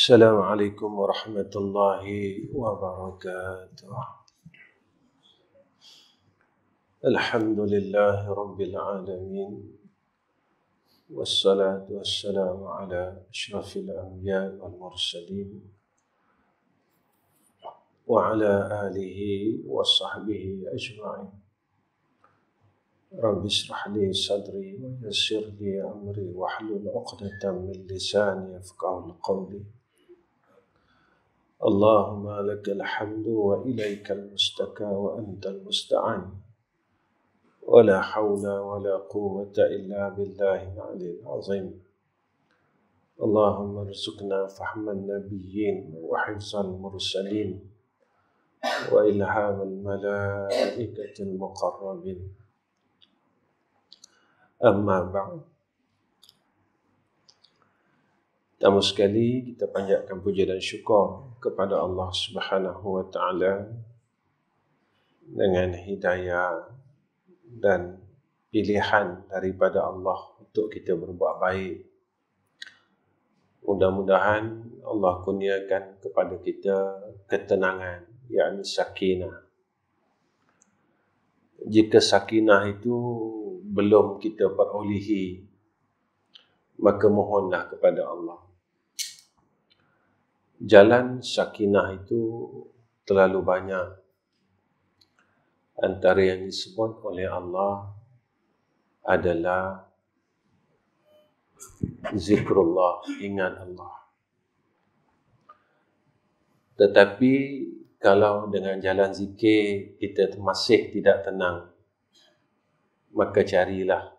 السلام عليكم ورحمة الله وبركاته. الحمد لله رب العالمين، والصلاة والسلام على أشرف الأنبياء والمرسلين وعلى آله وصحبه أجمعين. رب اشرح لي صدري ويسر لي أمري واحلل عقدة من لساني يفقهوا قولي. اللهم لك الحمد وإليك المشتكى وأنت المستعان، ولا حول ولا قوة إلا بالله العلي العظيم. اللهم ارزقنا فهم النبيين وحفظ المرسلين وإلهام الملائكة المقربين. Amma ba'd. Pertama sekali kita panjatkan puja dan syukur kepada Allah Subhanahu wa taala dengan hidayah dan pilihan daripada Allah untuk kita berbuat baik. Mudah-mudahan Allah kurniakan kepada kita ketenangan, yakni sakinah. Jika sakinah itu belum kita perolehi, maka mohonlah kepada Allah. Jalan sakinah itu terlalu banyak. Antara yang disebut oleh Allah adalah zikrullah, ingat Allah. Tetapi kalau dengan jalan zikir kita masih tidak tenang, maka carilah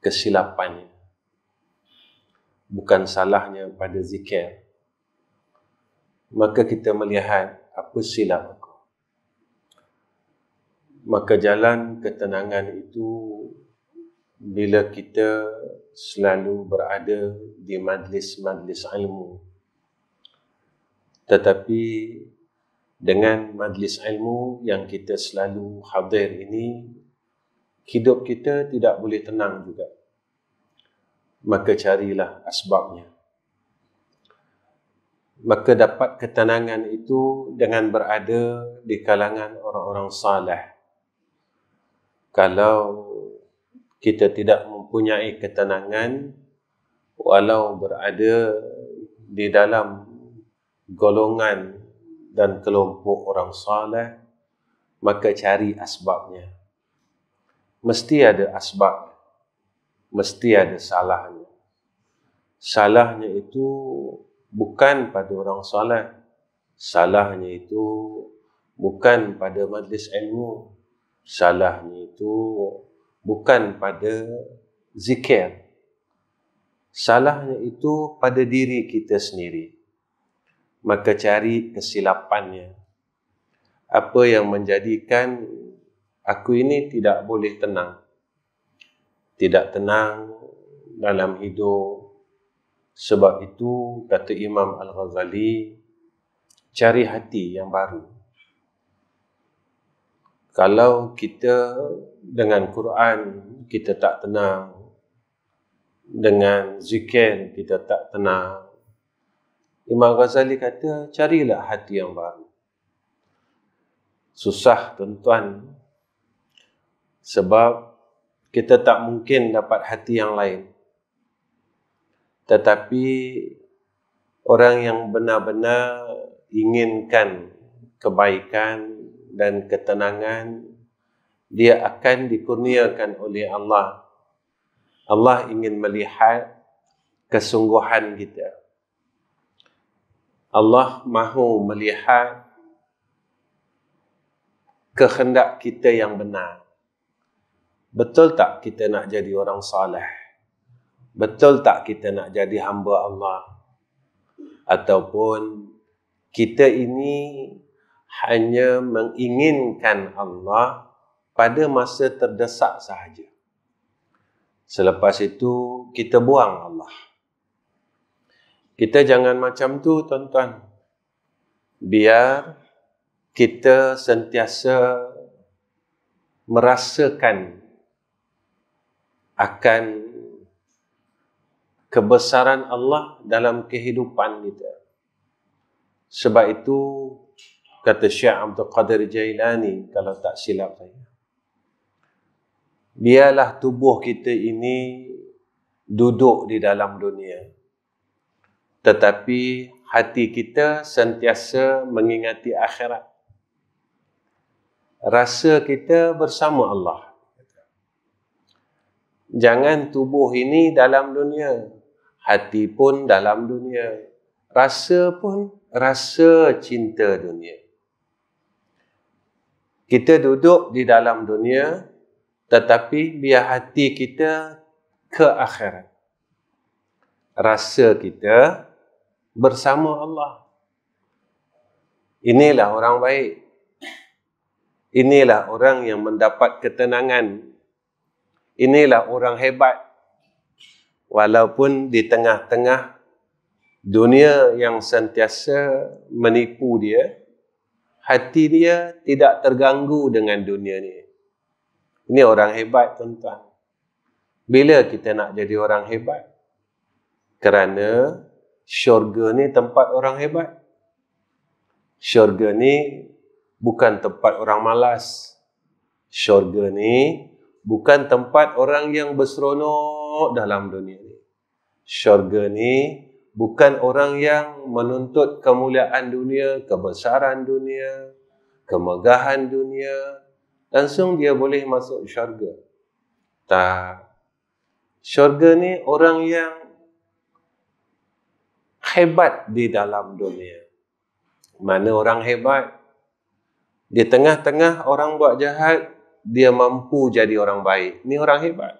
kesilapannya. Bukan salahnya pada zikir. Maka kita melihat apa silap aku. Maka jalan ketenangan itu bila kita selalu berada di majlis-majlis ilmu. Tetapi dengan majlis ilmu yang kita selalu hadir ini, hidup kita tidak boleh tenang juga. Maka carilah asbabnya. Maka dapat ketenangan itu dengan berada di kalangan orang-orang saleh. Kalau kita tidak mempunyai ketenangan, walau berada di dalam golongan dan kelompok orang saleh, maka cari asbabnya. Mesti ada asbab, mesti ada salahnya. Salahnya itu bukan pada orang saleh, salahnya itu bukan pada majlis ilmu, salahnya itu bukan pada zikir, salahnya itu pada diri kita sendiri. Maka cari kesilapannya. Apa yang menjadikan aku ini tidak boleh tenang, tidak tenang dalam hidup. Sebab itu kata Imam Al-Ghazali, cari hati yang baru. Kalau kita dengan Quran kita tak tenang, dengan zikir kita tak tenang, Imam Ghazali kata carilah hati yang baru. Susah tuan-tuan, sebab kita tak mungkin dapat hati yang lain. Tetapi orang yang benar-benar inginkan kebaikan dan ketenangan, dia akan dikurniakan oleh Allah. Allah ingin melihat kesungguhan kita. Allah mahu melihat kehendak kita yang benar. Betul tak kita nak jadi orang saleh? Betul tak kita nak jadi hamba Allah? Ataupun kita ini hanya menginginkan Allah pada masa terdesak sahaja. Selepas itu kita buang Allah. Kita jangan macam tu tuan-tuan. Biar kita sentiasa merasakan akan kebesaran Allah dalam kehidupan kita. Sebab itu, kata Syekh Abdul Qadir Jailani, kalau tak silap saya, biarlah tubuh kita ini duduk di dalam dunia, tetapi hati kita sentiasa mengingati akhirat. Rasa kita bersama Allah. Jangan tubuh ini dalam dunia, hati pun dalam dunia, rasa pun rasa cinta dunia. Kita duduk di dalam dunia, tetapi biar hati kita ke akhirat. Rasa kita bersama Allah. Inilah orang baik. Inilah orang yang mendapat ketenangan. Inilah orang hebat. Walaupun di tengah-tengah dunia yang sentiasa menipu dia, hati dia tidak terganggu dengan dunia ni. Ini orang hebat, tuan-tuan. Bila kita nak jadi orang hebat? Kerana syurga ni tempat orang hebat. Syurga ni bukan tempat orang malas. Syurga ni bukan tempat orang yang berseronok dalam dunia ni. Syurga ni bukan orang yang menuntut kemuliaan dunia, kebesaran dunia, kemegahan dunia. Langsung dia boleh masuk syurga. Tak. Syurga ni orang yang hebat di dalam dunia. Mana orang hebat? Di tengah-tengah orang buat jahat, dia mampu jadi orang baik. Ini orang hebat.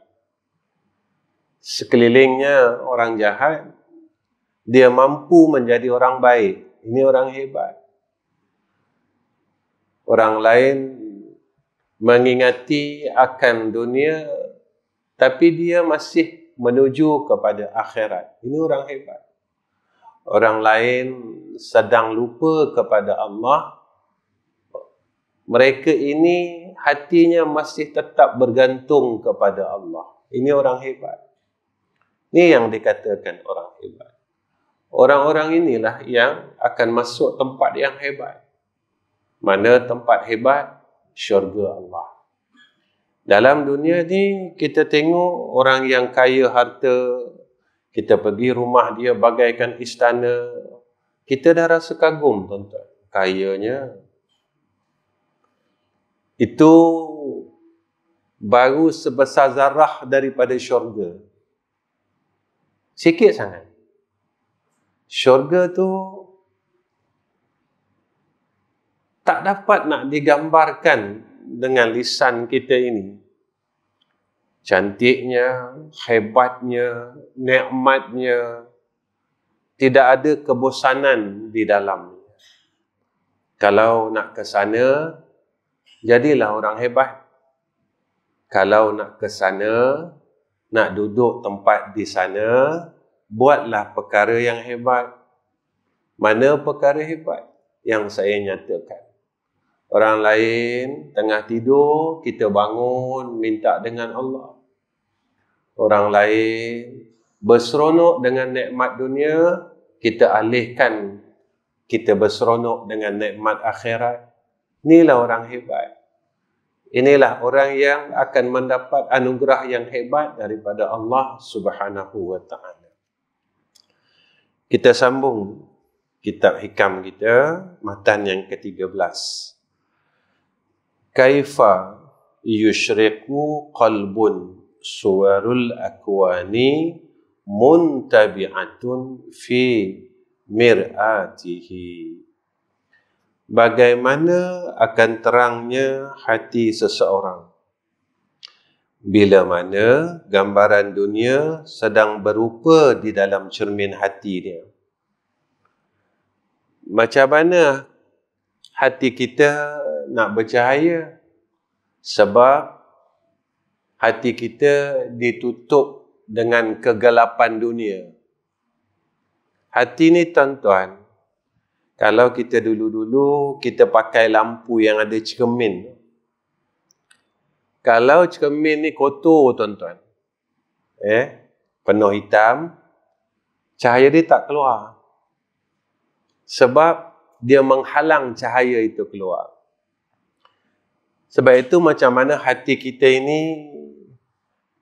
Sekelilingnya orang jahat, dia mampu menjadi orang baik. Ini orang hebat. Orang lain mengingati akan dunia, tapi dia masih menuju kepada akhirat. Ini orang hebat. Orang lain sedang lupa kepada Allah. Mereka ini hatinya masih tetap bergantung kepada Allah. Ini orang hebat. Ini yang dikatakan orang hebat. Orang-orang inilah yang akan masuk tempat yang hebat. Mana tempat hebat? Syurga Allah. Dalam dunia ni kita tengok orang yang kaya harta, kita pergi rumah dia bagaikan istana, kita dah rasa kagum, tuan-tuan. Kayanya. Itu baru sebesar zarah daripada syurga. Sikit sangat. Syurga tu tak dapat nak digambarkan dengan lisan kita ini. Cantiknya, hebatnya, nikmatnya, tidak ada kebosanan di dalamnya. Kalau nak ke sana, jadilah orang hebat. Kalau nak ke sana, nak duduk tempat di sana, buatlah perkara yang hebat. Mana perkara hebat yang saya nyatakan? Orang lain tengah tidur, kita bangun minta dengan Allah. Orang lain berseronok dengan nikmat dunia, kita alihkan, kita berseronok dengan nikmat akhirat. Inilah orang hebat. Inilah orang yang akan mendapat anugerah yang hebat daripada Allah Subhanahu wa ta'ala. Kita sambung kitab hikam kita, matan yang ke-13. Kaifa yushriku qalbun suwarul akwani muntabi'atun fi mir'atihi. Bagaimana akan terangnya hati seseorang bila mana gambaran dunia sedang berupa di dalam cermin hati dia. Macam mana hati kita nak bercahaya? Sebab hati kita ditutup dengan kegelapan dunia. Hati ni, tuan-tuan, kalau kita dulu-dulu kita pakai lampu yang ada cermin. Kalau cermin ni kotor, tuan-tuan, penuh hitam, cahaya dia tak keluar. Sebab dia menghalang cahaya itu keluar. Sebab itu macam mana hati kita ini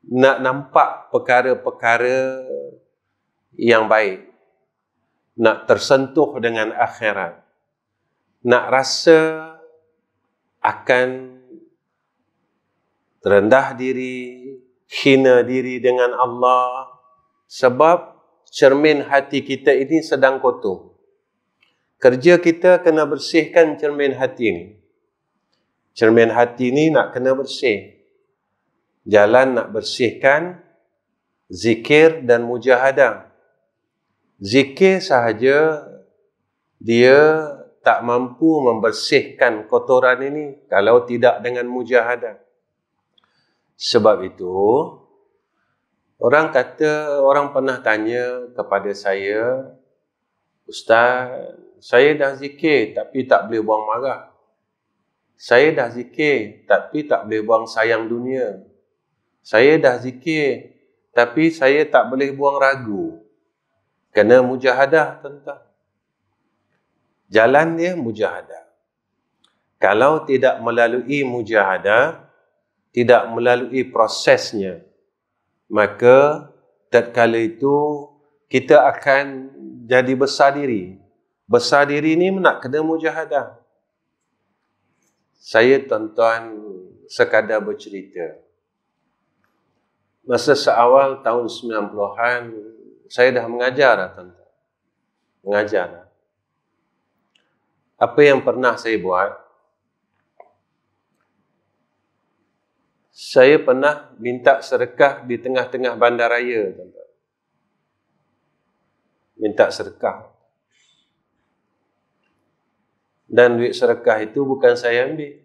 nak nampak perkara-perkara yang baik, nak tersentuh dengan akhirat, nak rasa akan rendah diri, hina diri dengan Allah, sebab cermin hati kita ini sedang kotor. Kerja kita kena bersihkan cermin hati ini. Cermin hati ini nak kena bersih. Jalan nak bersihkan zikir dan mujahadah. Zikir sahaja dia tak mampu membersihkan kotoran ini kalau tidak dengan mujahadah. Sebab itu, orang pernah tanya kepada saya, Ustaz, saya dah zikir tapi tak boleh buang marah. Saya dah zikir tapi tak boleh buang sayang dunia. Saya dah zikir tapi saya tak boleh buang ragu. Kena mujahadah, tuan-tuan. Jalan dia mujahadah. Kalau tidak melalui mujahadah, tidak melalui prosesnya, maka tatkala itu kita akan jadi besar diri. Besar diri ni nak kena mujahadah. Saya, tuan-tuan, sekadar bercerita. Masa seawal tahun 90-an, saya dah mengajar dah, tuan-tuan. Mengajar dah. Apa yang pernah saya buat? Saya pernah minta sedekah di tengah-tengah bandaraya, tuan-tuan. Minta sedekah. Dan duit sedekah itu bukan saya ambil.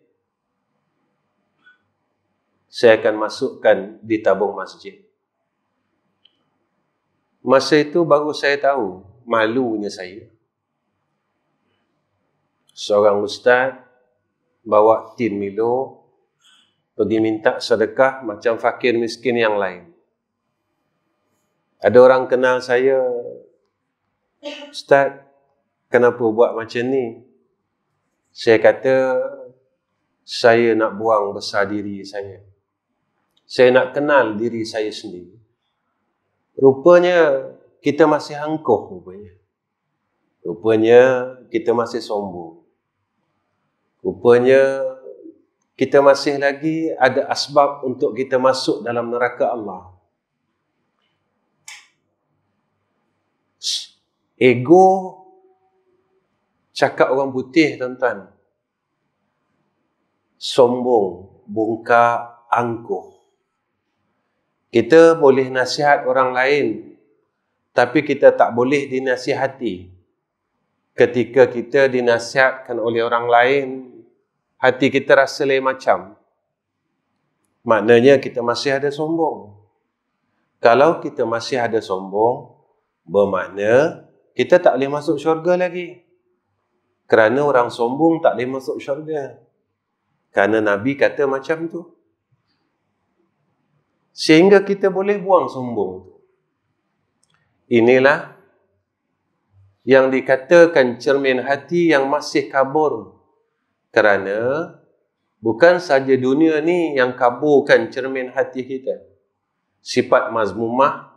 Saya akan masukkan di tabung masjid. Masa itu baru saya tahu malunya saya. Seorang ustaz bawa tin Milo pergi minta sedekah macam fakir miskin yang lain. Ada orang kenal saya, Ustaz, kenapa buat macam ni? Saya kata, saya nak buang besar diri saya. Saya nak kenal diri saya sendiri. Rupanya kita masih angkuh rupanya. Rupanya kita masih sombong. Rupanya kita masih lagi ada asbab untuk kita masuk dalam neraka Allah. Ego cakap orang putih, tuan-tuan. Sombong, bongkak, angkuh. Kita boleh nasihat orang lain, tapi kita tak boleh dinasihati. Ketika kita dinasihatkan oleh orang lain, hati kita rasa lain macam. Maknanya kita masih ada sombong. Kalau kita masih ada sombong, bermakna kita tak boleh masuk syurga lagi. Kerana orang sombong tak boleh masuk syurga. Kerana Nabi kata macam tu. Sehingga kita boleh buang sombong. Inilah yang dikatakan cermin hati yang masih kabur. Kerana bukan saja dunia ni yang kaburkan cermin hati kita. Sifat mazmumah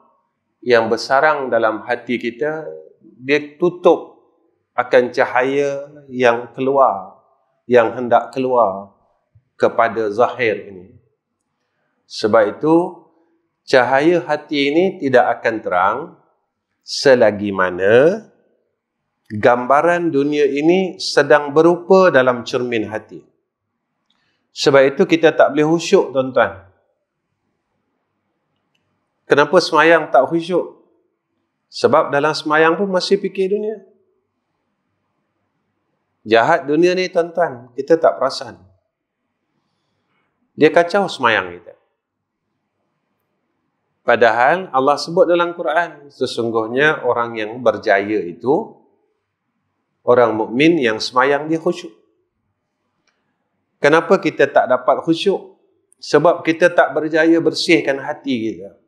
yang bersarang dalam hati kita, dia tutup akan cahaya yang keluar, yang hendak keluar kepada zahir ini. Sebab itu, cahaya hati ini tidak akan terang selagi mana gambaran dunia ini sedang berupa dalam cermin hati. Sebab itu kita tak boleh khusyuk, tuan-tuan. Kenapa semayang tak khusyuk? Sebab dalam semayang pun masih fikir dunia. Jahat dunia ni, tuan-tuan, kita tak perasan. Dia kacau semayang kita. Padahal Allah sebut dalam Quran, sesungguhnya orang yang berjaya itu orang mukmin yang semayang dia khusyuk. Kenapa kita tak dapat khusyuk? Sebab kita tak berjaya bersihkan hati kita.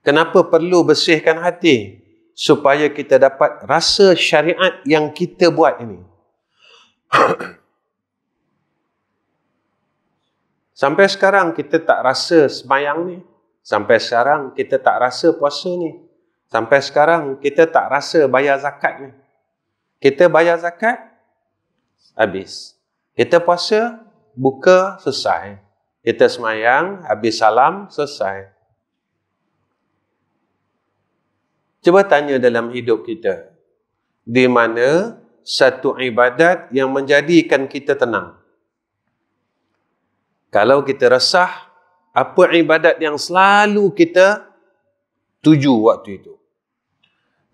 Kenapa perlu bersihkan hati? Supaya kita dapat rasa syariat yang kita buat ini. Sampai sekarang kita tak rasa sembahyang ni. Sampai sekarang kita tak rasa puasa ni. Sampai sekarang kita tak rasa bayar zakat ni. Kita bayar zakat, habis. Kita puasa, buka, selesai. Kita sembahyang, habis salam, selesai. Cuba tanya dalam hidup kita, di mana satu ibadat yang menjadikan kita tenang? Kalau kita resah, apa ibadat yang selalu kita tuju waktu itu?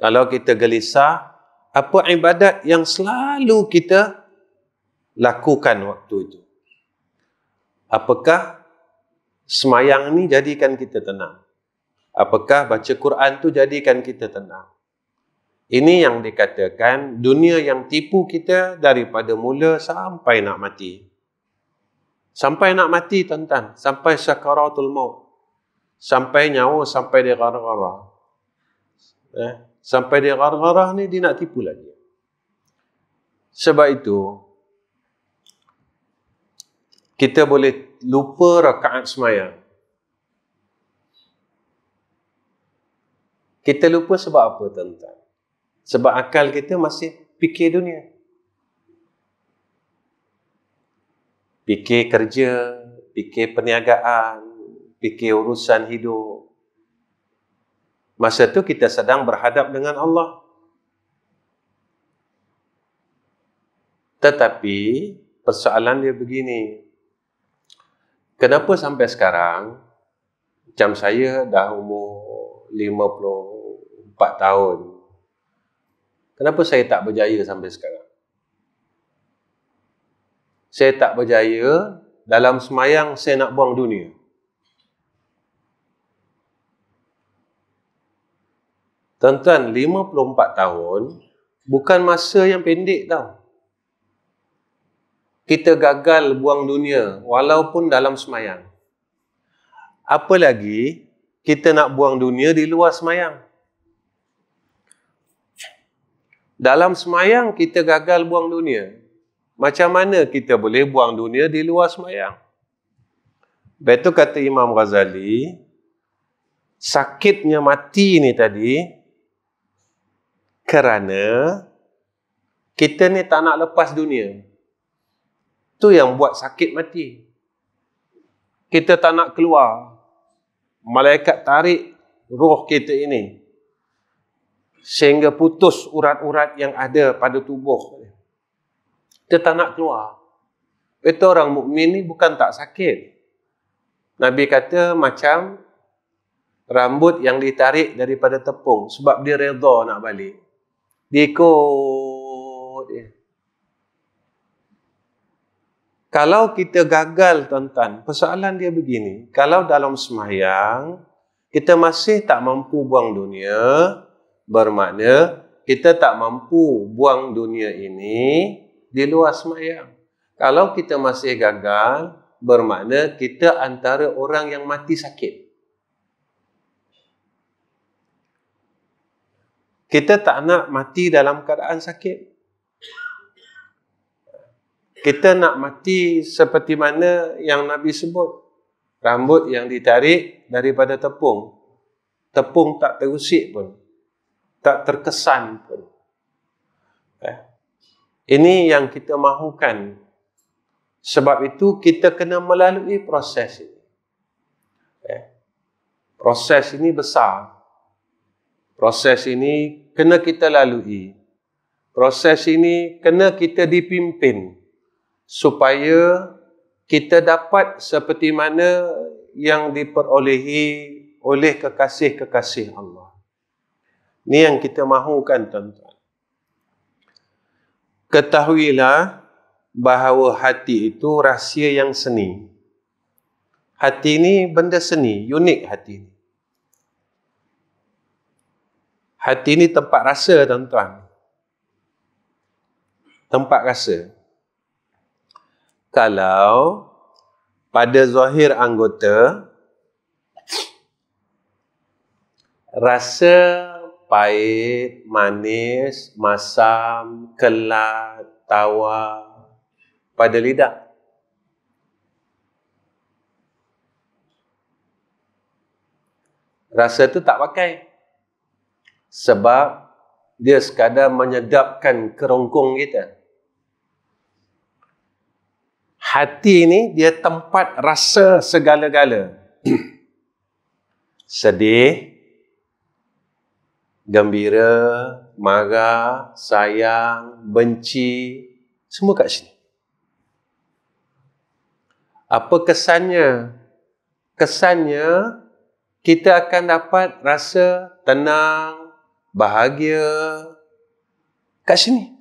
Kalau kita gelisah, apa ibadat yang selalu kita lakukan waktu itu? Apakah semayang ni jadikan kita tenang? Apakah baca Quran tu jadikan kita tenang? Ini yang dikatakan dunia yang tipu kita daripada mula sampai nak mati. Sampai nak mati, tuan-tuan. Sampai sakaratul maut. Sampai nyawa, sampai dia garah-garah. Sampai dia garah-garah ni, dia nak tipu lagi. Sebab itu, kita boleh lupa rakaat semayang. Kita lupa sebab apa, tuan-tuan? Sebab akal kita masih fikir dunia. Fikir kerja, fikir perniagaan, fikir urusan hidup. Masa tu kita sedang berhadap dengan Allah. Tetapi, persoalan dia begini. Kenapa sampai sekarang, macam saya dah umur 54 tahun. Kenapa saya tak berjaya sampai sekarang? Saya tak berjaya dalam semayang, saya nak buang dunia. Tuan-tuan, 54 tahun bukan masa yang pendek tau. Kita gagal buang dunia walaupun dalam semayang. Apa lagi kita nak buang dunia di luar semayang. Dalam semayang kita gagal buang dunia. Macam mana kita boleh buang dunia di luar semayang? Betul kata Imam Ghazali, sakitnya mati ni tadi kerana kita ni tak nak lepas dunia. Tu yang buat sakit mati. Kita tak nak keluar. Malaikat tarik roh kita ini sehingga putus urat-urat yang ada pada tubuh. Kita tak nak keluar. Itu orang mukmin ni bukan tak sakit. Nabi kata macam rambut yang ditarik daripada tepung sebab dia redha nak balik. Dia ikut dia. Kalau kita gagal, tuan-tuan, persoalan dia begini. Kalau dalam sembahyang, kita masih tak mampu buang dunia, bermakna kita tak mampu buang dunia ini di luar sembahyang. Kalau kita masih gagal, bermakna kita antara orang yang mati sakit. Kita tak nak mati dalam keadaan sakit. Kita nak mati seperti mana yang Nabi sebut. Rambut yang ditarik daripada tepung. Tepung tak terusik pun. Tak terkesan pun. Ini yang kita mahukan. Sebab itu kita kena melalui proses ini. Proses ini besar. Proses ini kena kita lalui. Proses ini kena kita dipimpin. Supaya kita dapat seperti mana yang diperolehi oleh kekasih-kekasih Allah. Ini yang kita mahukan, tuan-tuan. Ketahuilah bahawa hati itu rahsia yang seni. Hati ini benda seni, unik hati ini. Hati ini tempat rasa, tuan-tuan. Tempat rasa. Kalau pada zahir anggota Rasa pahit, manis, masam, kelat, tawar pada lidah. Rasa tu tak pakai. Sebab dia sekadar menyedapkan kerongkong kita. Hati ni dia tempat rasa segala-gala. Sedih, gembira, marah, sayang, benci, semua kat sini. Apa kesannya? Kesannya, kita akan dapat rasa tenang, bahagia kat sini.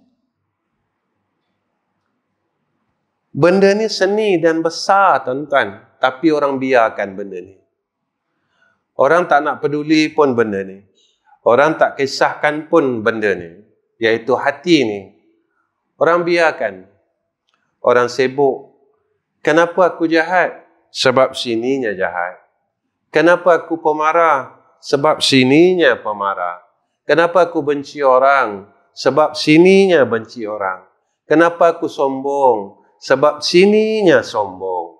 Benda ni seni dan besar, tuan-tuan. Tapi orang biarkan benda ni. Orang tak nak peduli pun benda ni. Orang tak kisahkan pun benda ni. Iaitu hati ni. Orang biarkan. Orang sibuk. Kenapa aku jahat? Sebab sininya jahat. Kenapa aku pemarah? Sebab sininya pemarah. Kenapa aku benci orang? Sebab sininya benci orang. Kenapa aku sombong? Sebab sininya sombong.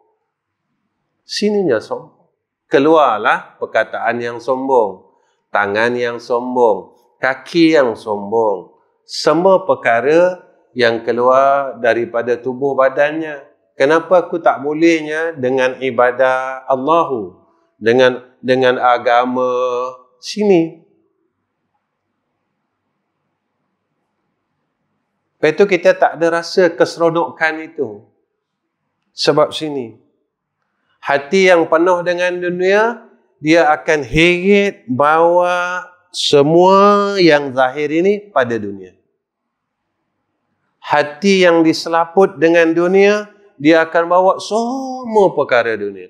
Sininya sombong. Keluarlah perkataan yang sombong. Tangan yang sombong. Kaki yang sombong. Semua perkara yang keluar daripada tubuh badannya. Kenapa aku tak bolehnya dengan ibadah Allahu? Dengan agama sini. Lepas itu kita tak ada rasa keseronokan itu. Sebab sini. Hati yang penuh dengan dunia, dia akan heret bawa semua yang zahir ini pada dunia. Hati yang diselaput dengan dunia, dia akan bawa semua perkara dunia.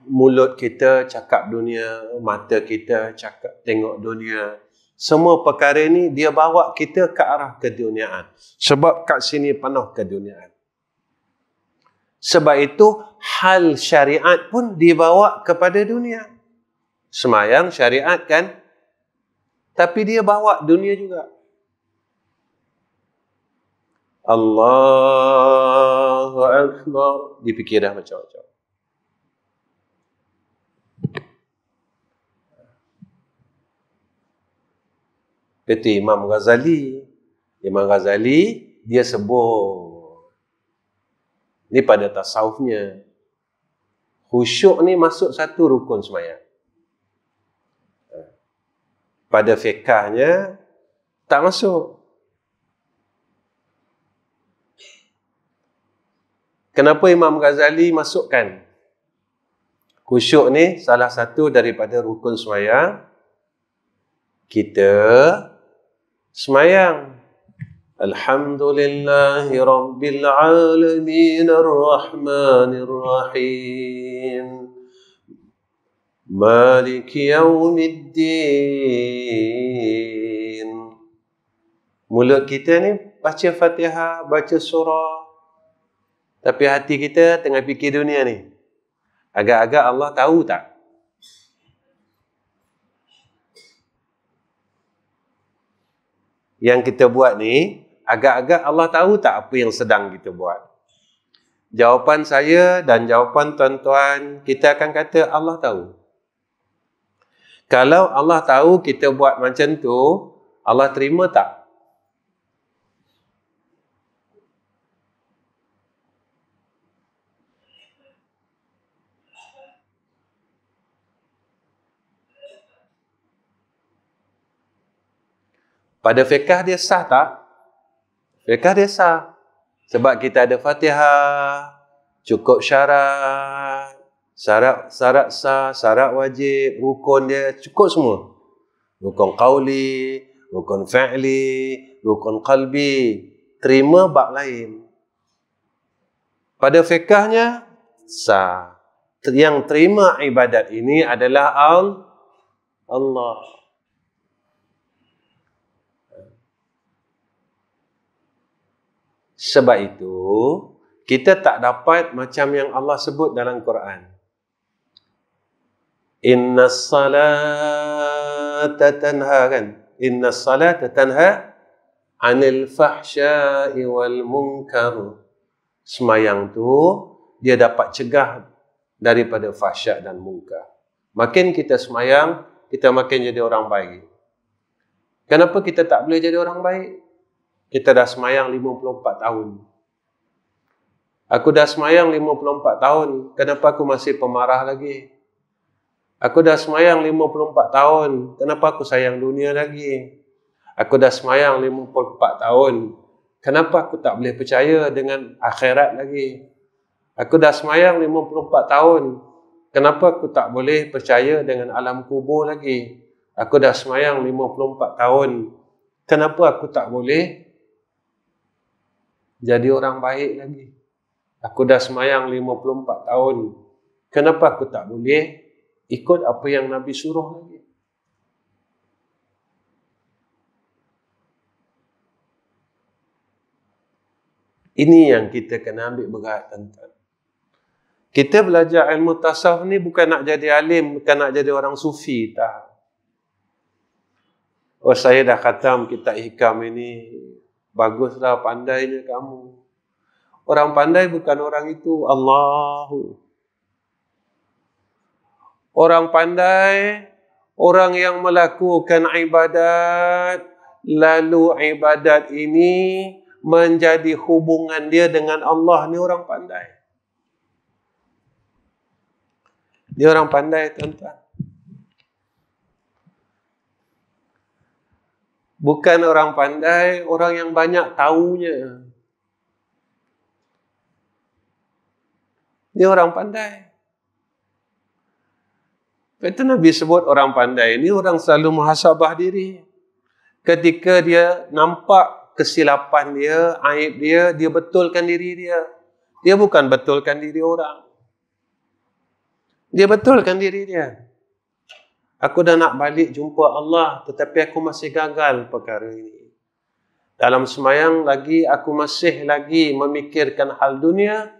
Mulut kita cakap dunia, mata kita cakap tengok dunia. Semua perkara ini dia bawa kita ke arah keduniaan. Sebab kat sini penuh keduniaan. Sebab itu hal syariat pun dibawa kepada dunia. Semayang syariat kan? Tapi dia bawa dunia juga. Allahu Akbar. Dipikir dah macam-macam. Itu Imam Ghazali. Imam Ghazali, dia sebut. Ini pada tasawufnya. Khusyuk ni masuk satu rukun sembahyang. Pada fiqahnya, tak masuk. Kenapa Imam Ghazali masukkan? Khusyuk ni salah satu daripada rukun sembahyang. Kita sembahyang. Alhamdulillahi Rabbil Alamin Ar-Rahmanir Rahim Maliki Yawmiddin. Mulut kita ni baca Fatihah, baca surah. Tapi hati kita tengah fikir dunia ni. Agak-agak Allah tahu tak? Yang kita buat ni, agak-agak Allah tahu tak apa yang sedang kita buat? Jawapan saya dan jawapan tuan-tuan, kita akan kata Allah tahu. Kalau Allah tahu kita buat macam tu, Allah terima tak? Pada fiqh dia sah tak? Fiqh dia sah. Sebab kita ada Fatihah, cukup syarat, syarat sah, syarat wajib, rukun dia cukup semua. Rukun qauli, rukun fi'li, rukun qalbi. Terima bab lain. Pada fiqhnya sah. Yang terima ibadat ini adalah Allah. Sebab itu, kita tak dapat macam yang Allah sebut dalam Quran. Innas salata tanha, kan? Innas salata tanha anil fahsya'i wal munkar. Semayang tu dia dapat cegah daripada fahsyak dan munkar. Makin kita semayang, kita makin jadi orang baik. Kenapa kita tak boleh jadi orang baik? Kita dah semayang 54 tahun. Aku dah semayang 54 tahun, kenapa aku masih pemarah lagi? Aku dah semayang 54 tahun, kenapa aku sayang dunia lagi? Aku dah semayang 54 tahun, kenapa aku tak boleh percaya dengan akhirat lagi? Aku dah semayang 54 tahun, kenapa aku tak boleh percaya dengan alam kubur lagi? Aku dah semayang 54 tahun, kenapa aku tak boleh jadi orang baik lagi? Aku dah semayang 54 tahun, kenapa aku tak boleh ikut apa yang Nabi suruh lagi? Ini yang kita kena ambil berat, tuan-tuan. Kita belajar ilmu tasawuf ni bukan nak jadi alim, bukan nak jadi orang sufi, tak. Oh, saya dah khatam kitab hikam ini, baguslah, pandainya kamu. Orang pandai bukan orang itu, Allahu. Orang pandai, orang yang melakukan ibadat, lalu ibadat ini menjadi hubungan dia dengan Allah, ni orang pandai. Dia orang pandai, tuan-tuan. Bukan orang pandai, orang yang banyak tahunya. Dia orang pandai. Itu Nabi sebut orang pandai ni orang selalu muhasabah diri. Ketika dia nampak kesilapan dia, aib dia, dia betulkan diri dia. Dia bukan betulkan diri orang. Dia betulkan diri dia. Aku dah nak balik jumpa Allah, tetapi aku masih gagal perkara ini. Dalam semayang lagi, aku masih lagi memikirkan hal dunia.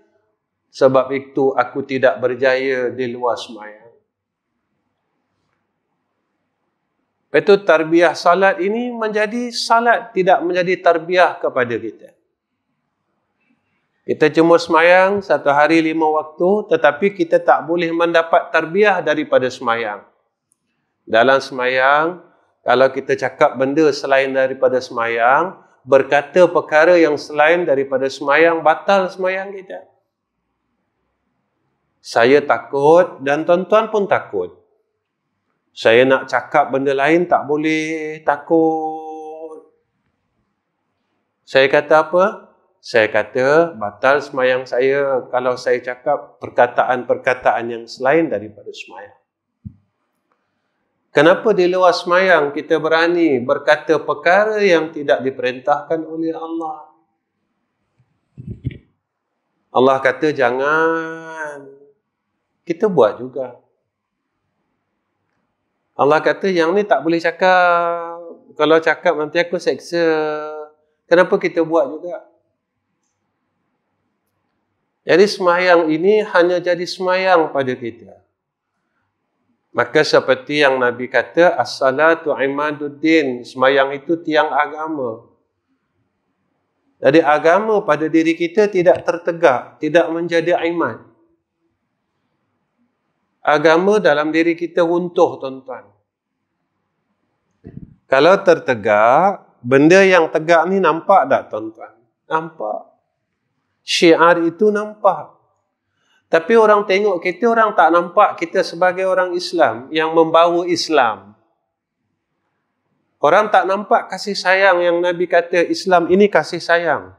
Sebab itu aku tidak berjaya di luar semayang. Itu tarbiyah salat ini menjadi salat, tidak menjadi tarbiyah kepada kita. Kita cuma semayang 1 hari 5 waktu, tetapi kita tak boleh mendapat tarbiyah daripada semayang. Dalam semayang, kalau kita cakap benda selain daripada semayang, berkata perkara yang selain daripada semayang, batal semayang kita. Saya takut dan tuan-tuan pun takut. Saya nak cakap benda lain tak boleh, takut. Saya kata apa? Saya kata batal semayang saya kalau saya cakap perkataan-perkataan yang selain daripada semayang. Kenapa di luar semayang kita berani berkata perkara yang tidak diperintahkan oleh Allah? Allah kata jangan. Kita buat juga. Allah kata yang ni tak boleh cakap. Kalau cakap nanti aku seksa. Kenapa kita buat juga? Jadi semayang ini hanya jadi semayang pada kita. Maka seperti yang Nabi kata, as-salatu imaduddin, semayang itu tiang agama. Jadi agama pada diri kita tidak tertegak, tidak menjadi imad. Agama dalam diri kita runtuh, tuan-tuan. Kalau tertegak, benda yang tegak ni nampak tak, tuan-tuan? Nampak. Syiar itu nampak. Tapi orang tengok kita, orang tak nampak kita sebagai orang Islam yang membawa Islam. Orang tak nampak kasih sayang yang Nabi kata Islam ini kasih sayang.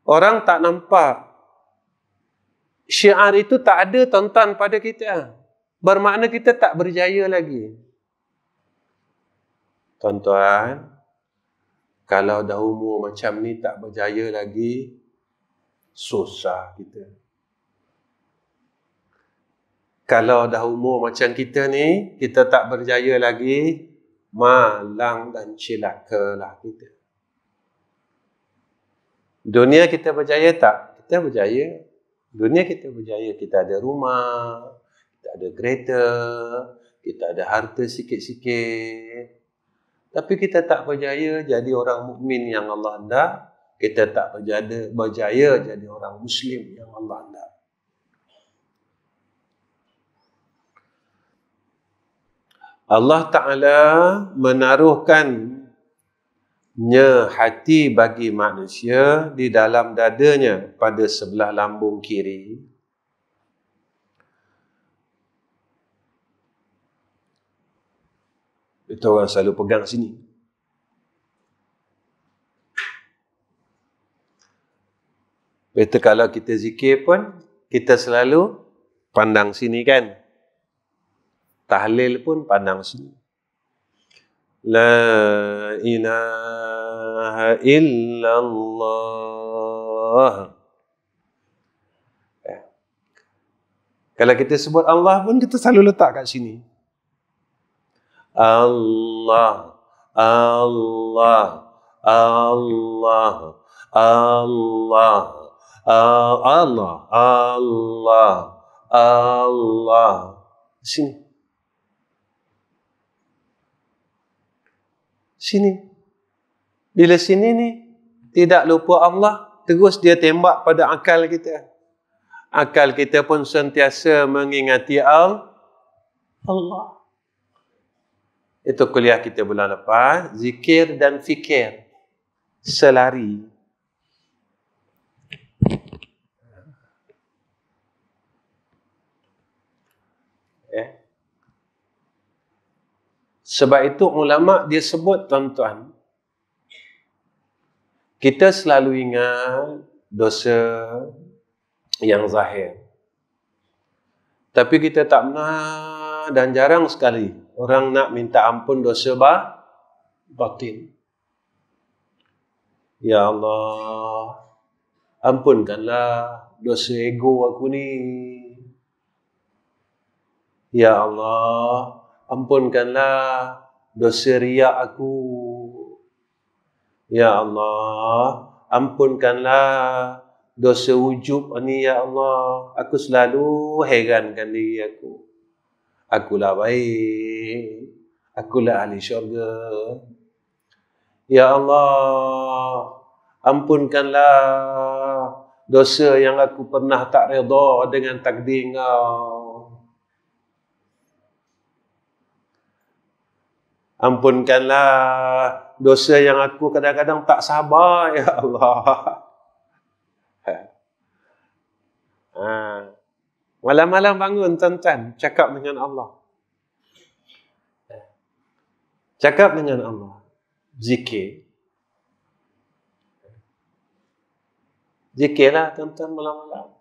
Orang tak nampak syiar itu tak ada, tuan-tuan, pada kita. Bermakna kita tak berjaya lagi. Tuan-tuan, kalau dah umur macam ni tak berjaya lagi, susah kita. Kalau dah umur macam kita ni, kita tak berjaya lagi, malang dan celakalah kita. Dunia kita berjaya tak? Kita berjaya. Dunia kita berjaya. Kita ada rumah, Kita ada kereta, kita ada harta sikit-sikit. Tapi kita tak berjaya jadi orang mukmin yang Allah hendak. Kita tak berjaya jadi orang Muslim yang Allah hendak. Allah Ta'ala menaruhkannya hati bagi manusia di dalam dadanya pada sebelah lambung kiri. Itu orang selalu pegang sini. Betul, kalau kita zikir pun, kita selalu pandang sini kan. Tahlil pun pandang sini. La ilaha illallah. Kalau kita sebut Allah pun, kita selalu letak kat sini. Allah, Allah, Allah, Allah, Allah, Allah, Allah. Sini. Sini. Bila sini ni, tidak lupa Allah, terus dia tembak pada akal kita. Akal kita pun sentiasa mengingati Allah. Itu kuliah kita bulan lepas, zikir dan fikir. Selari. Sebab itu ulama dia sebut, tuan-tuan, kita selalu ingat dosa yang zahir. Tapi kita tak pernah dan jarang sekali orang nak minta ampun dosa batin. Ya Allah, ampunkanlah dosa ego aku ni. Ya Allah, ampunkanlah dosa riak aku. Ya Allah, ampunkanlah dosa ujub ni ya Allah. Aku selalu herankan diri aku. Akulah baik. Akulah ahli syurga. Ya Allah, ampunkanlah dosa yang aku pernah tak redha dengan takdir Engkau. Ampunkanlah dosa yang aku kadang-kadang tak sabar, ya Allah. Malam-malam bangun, tuan-tuan, cakap dengan Allah. Cakap dengan Allah. Zikir. Zikirlah, tuan-tuan, malam-malam.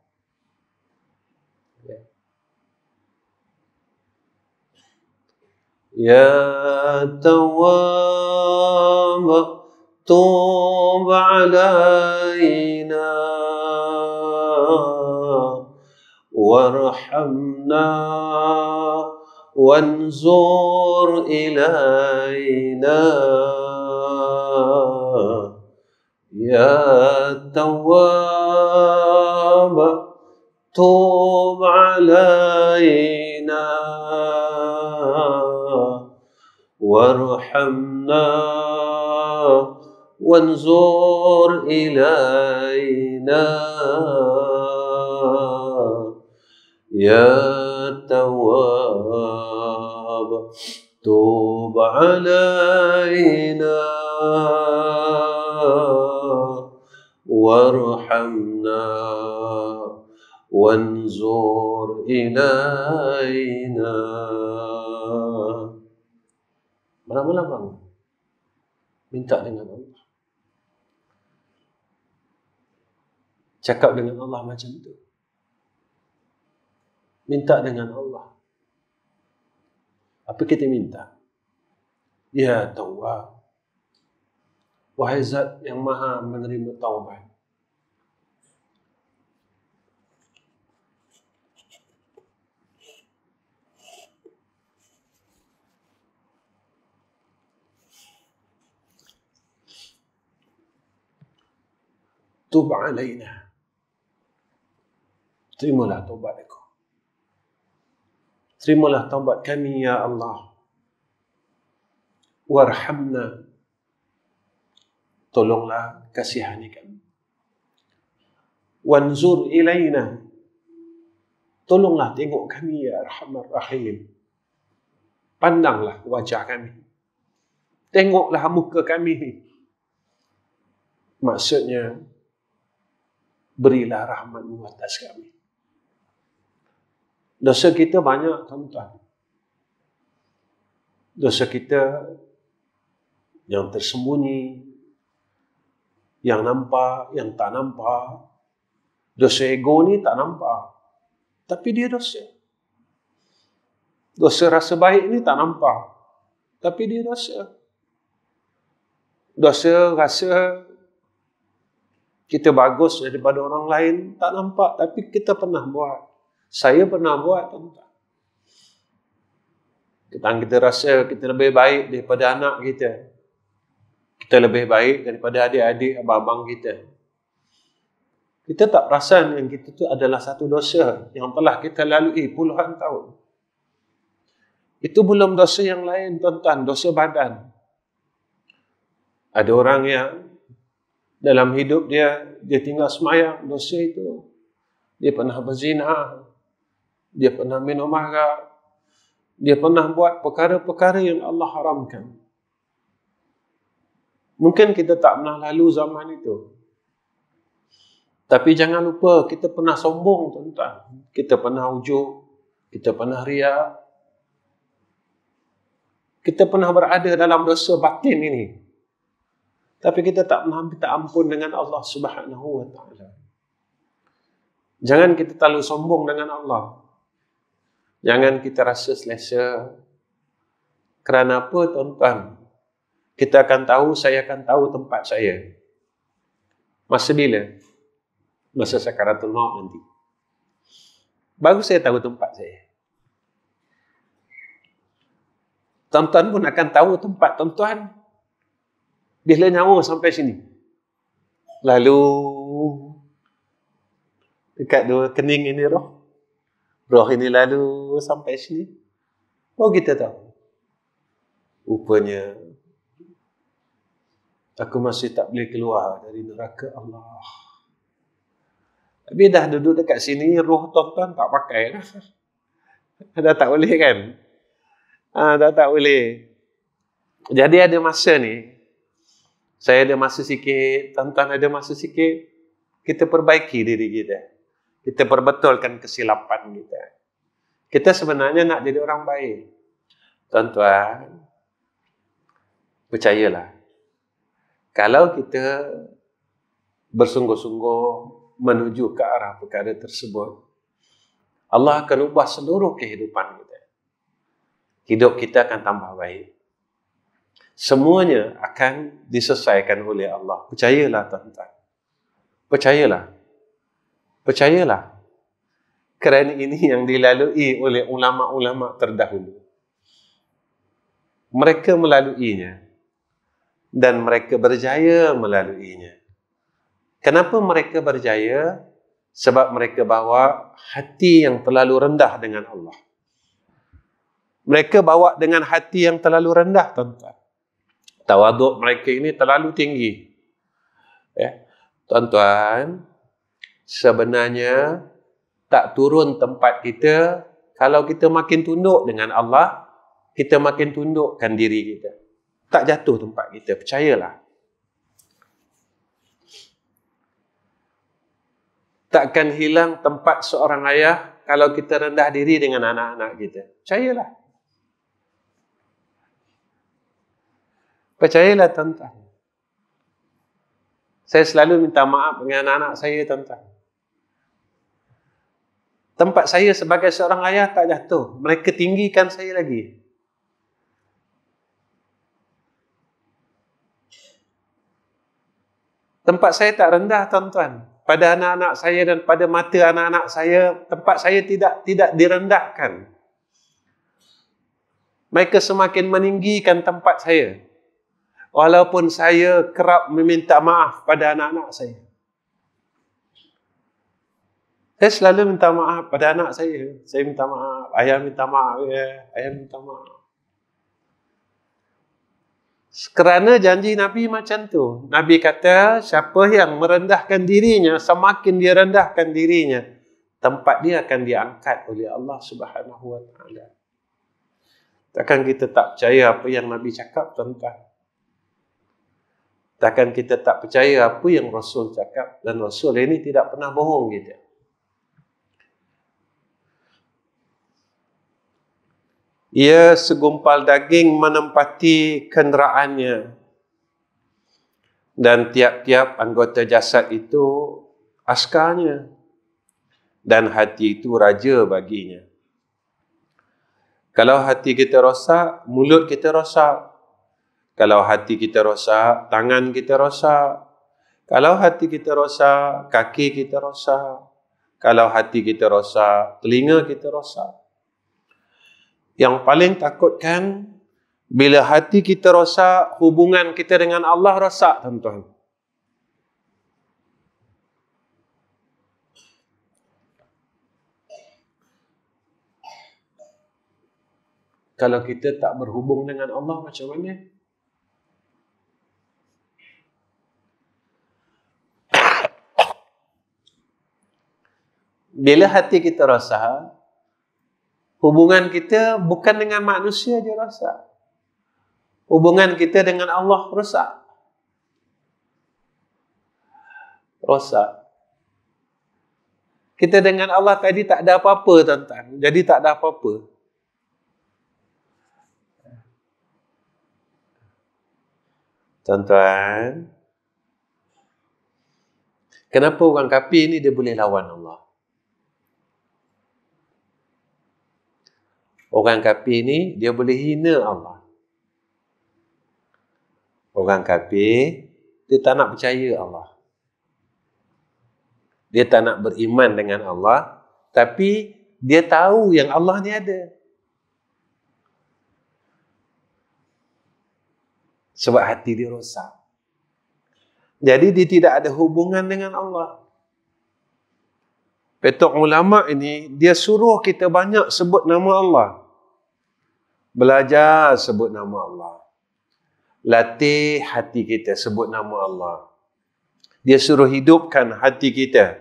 Ya Tawwab, tub alaina warhamna wanzur ilaina. Ya Tawwab, tub alaina warhamna wanzur ilaina. Ya Tawwab, tub alaina warhamna wanzur ilaina. Malam-malam bangun, minta dengan Allah. Cakap dengan Allah macam tu. Minta dengan Allah. Apa kita minta? Ya Tawwab, wahai Zat yang maha menerima taubat. Tub alaina. Terimalah taubat aku. terimalah taubat kami ya Allah. Warhamna, tolonglah kasihani kami. Wanzur ilaina, tolonglah tengok kami ya Arhamar Rahim. Pandanglah wajah kami, tengoklah muka kami ni. Maksudnya, berilah rahmat-Mu atas kami. Dosa kita banyak, tuan-tuan. Dosa kita yang tersembunyi, yang nampak, yang tak nampak. Dosa ego ni tak nampak, tapi dia dosa. Dosa rasa baik ni tak nampak, tapi dia dosa. Dosa rasa kita bagus daripada orang lain tak nampak, tapi kita pernah buat. Saya pernah buat, tuan-tuan. Kita rasa kita lebih baik daripada anak kita. Kita lebih baik daripada adik-adik, abang-abang kita. Kita tak perasan yang kita tu adalah satu dosa yang telah kita lalui puluhan tahun. Itu belum dosa yang lain, tuan-tuan, dosa badan. Ada orang yang dalam hidup dia tinggal semayang, dosa itu. Dia pernah berzina, dia pernah minum arak, dia pernah buat perkara-perkara yang Allah haramkan. Mungkin kita tak pernah lalu zaman itu. Tapi jangan lupa, kita pernah sombong, tuan-tuan. Kita pernah ujub, kita pernah riak. Kita pernah berada dalam dosa batin ini. Tapi kita tak pernah minta ampun dengan Allah Subhanahu wa ta'ala. Jangan kita terlalu sombong dengan Allah. Jangan kita rasa selesa. Kerana apa, tuan-tuan? Kita akan tahu, saya akan tahu tempat saya. Masa bila? Masa sakaratul maut nanti. Baru saya tahu tempat saya. Tuan-tuan pun akan tahu tempat tuan-tuan bila nyawa sampai sini. Lalu dekat dua kening ini roh ini lalu sampai sini. Oh, kita tahu. Rupanya aku masih tak boleh keluar dari neraka Allah. Tapi dah duduk dekat sini, roh tuan-tuan tak pakai dah. Dah tak boleh kan? Dah tak boleh. Jadi ada masa ni, saya ada masa sikit, tuan-tuan ada masa sikit, kita perbaiki diri kita. Kita perbetulkan kesilapan kita. Kita sebenarnya nak jadi orang baik. Tuan-tuan, percayalah. Kalau kita bersungguh-sungguh menuju ke arah perkara tersebut, Allah akan ubah seluruh kehidupan kita. Hidup kita akan tambah baik. Semuanya akan diselesaikan oleh Allah. Percayalah, tuan-tuan. Percayalah. Percayalah. Kerana ini yang dilalui oleh ulama-ulama terdahulu. Mereka melaluinya. Dan mereka berjaya melaluinya. Kenapa mereka berjaya? Sebab mereka bawa hati yang terlalu rendah dengan Allah. Mereka bawa dengan hati yang terlalu rendah, tuan-tuan. Tawaduk mereka ini terlalu tinggi. Ya. Tuan-tuan, sebenarnya tak turun tempat kita kalau kita makin tunduk dengan Allah, kita makin tundukkan diri kita. Tak jatuh tempat kita, percayalah. Takkan hilang tempat seorang ayah kalau kita rendah diri dengan anak-anak kita. Percayalah. Percayalah, tuan-tuan. Saya selalu minta maaf dengan anak-anak saya, tuan-tuan. Tempat saya sebagai seorang ayah tak jatuh. Mereka tinggikan saya lagi. Tempat saya tak rendah, tuan-tuan. Pada anak-anak saya dan pada mata anak-anak saya, tempat saya tidak direndahkan. Mereka semakin meninggikan tempat saya. Walaupun saya kerap meminta maaf pada anak-anak saya. Saya selalu minta maaf pada anak saya. Saya minta maaf. Ayah minta maaf ya. Ayah minta maaf. Kerana janji Nabi macam tu. Nabi kata, siapa yang merendahkan dirinya, semakin dia rendahkan dirinya, tempat dia akan diangkat oleh Allah Subhanahu Wa Taala. Takkan kita tak percaya apa yang Nabi cakap, tuan-tuan? Takkan kita tak percaya apa yang Rasul cakap? Dan Rasul ini tidak pernah bohong kita. Ia segumpal daging menempati kenderaannya. Dan tiap-tiap anggota jasad itu askarnya. Dan hati itu raja baginya. Kalau hati kita rosak, mulut kita rosak. Kalau hati kita rosak, tangan kita rosak. Kalau hati kita rosak, kaki kita rosak. Kalau hati kita rosak, telinga kita rosak. Yang paling takutkan, bila hati kita rosak, hubungan kita dengan Allah rosak, tuan-tuan. Kalau kita tak berhubung dengan Allah, macam mana? Bila hati kita rosak, hubungan kita bukan dengan manusia je rosak. Hubungan kita dengan Allah rosak. Rosak. Kita dengan Allah tadi tak ada apa-apa, tuan-tuan. Jadi tak ada apa-apa. Tuan-tuan, kenapa orang kafir ni dia boleh lawan Allah? Orang kafir ni dia boleh hina Allah. Orang kafir dia tak nak percaya Allah. Dia tak nak beriman dengan Allah, tapi dia tahu yang Allah ni ada. Sebab hati dia rosak. Jadi dia tidak ada hubungan dengan Allah. Petok ulama ini, dia suruh kita banyak sebut nama Allah. Belajar sebut nama Allah. Latih hati kita sebut nama Allah. Dia suruh hidupkan hati kita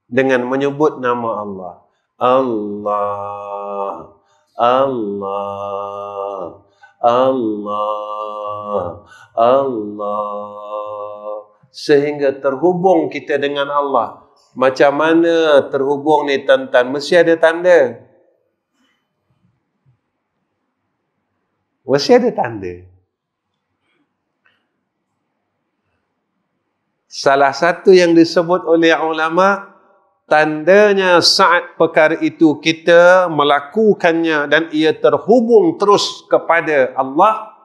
dengan menyebut nama Allah. Allah, Allah, Allah, Allah. Sehingga terhubung kita dengan Allah. Macam mana terhubung ni, tuan-tuan? Mesti ada tanda. Mesti ada tanda. Salah satu yang disebut oleh ulama, tandanya saat perkara itu kita melakukannya dan ia terhubung terus kepada Allah,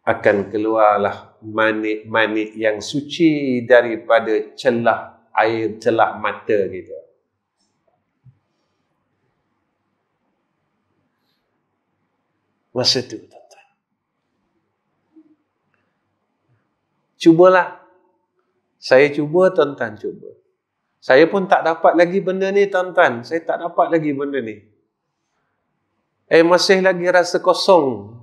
akan keluarlah manik-manik yang suci daripada celah air, celah mata kita. Masa tu, tuan-tuan. Cubalah. Saya cuba, tuan-tuan cuba. Saya pun tak dapat lagi benda ni, tuan-tuan. Saya tak dapat lagi benda ni. Masih lagi rasa kosong.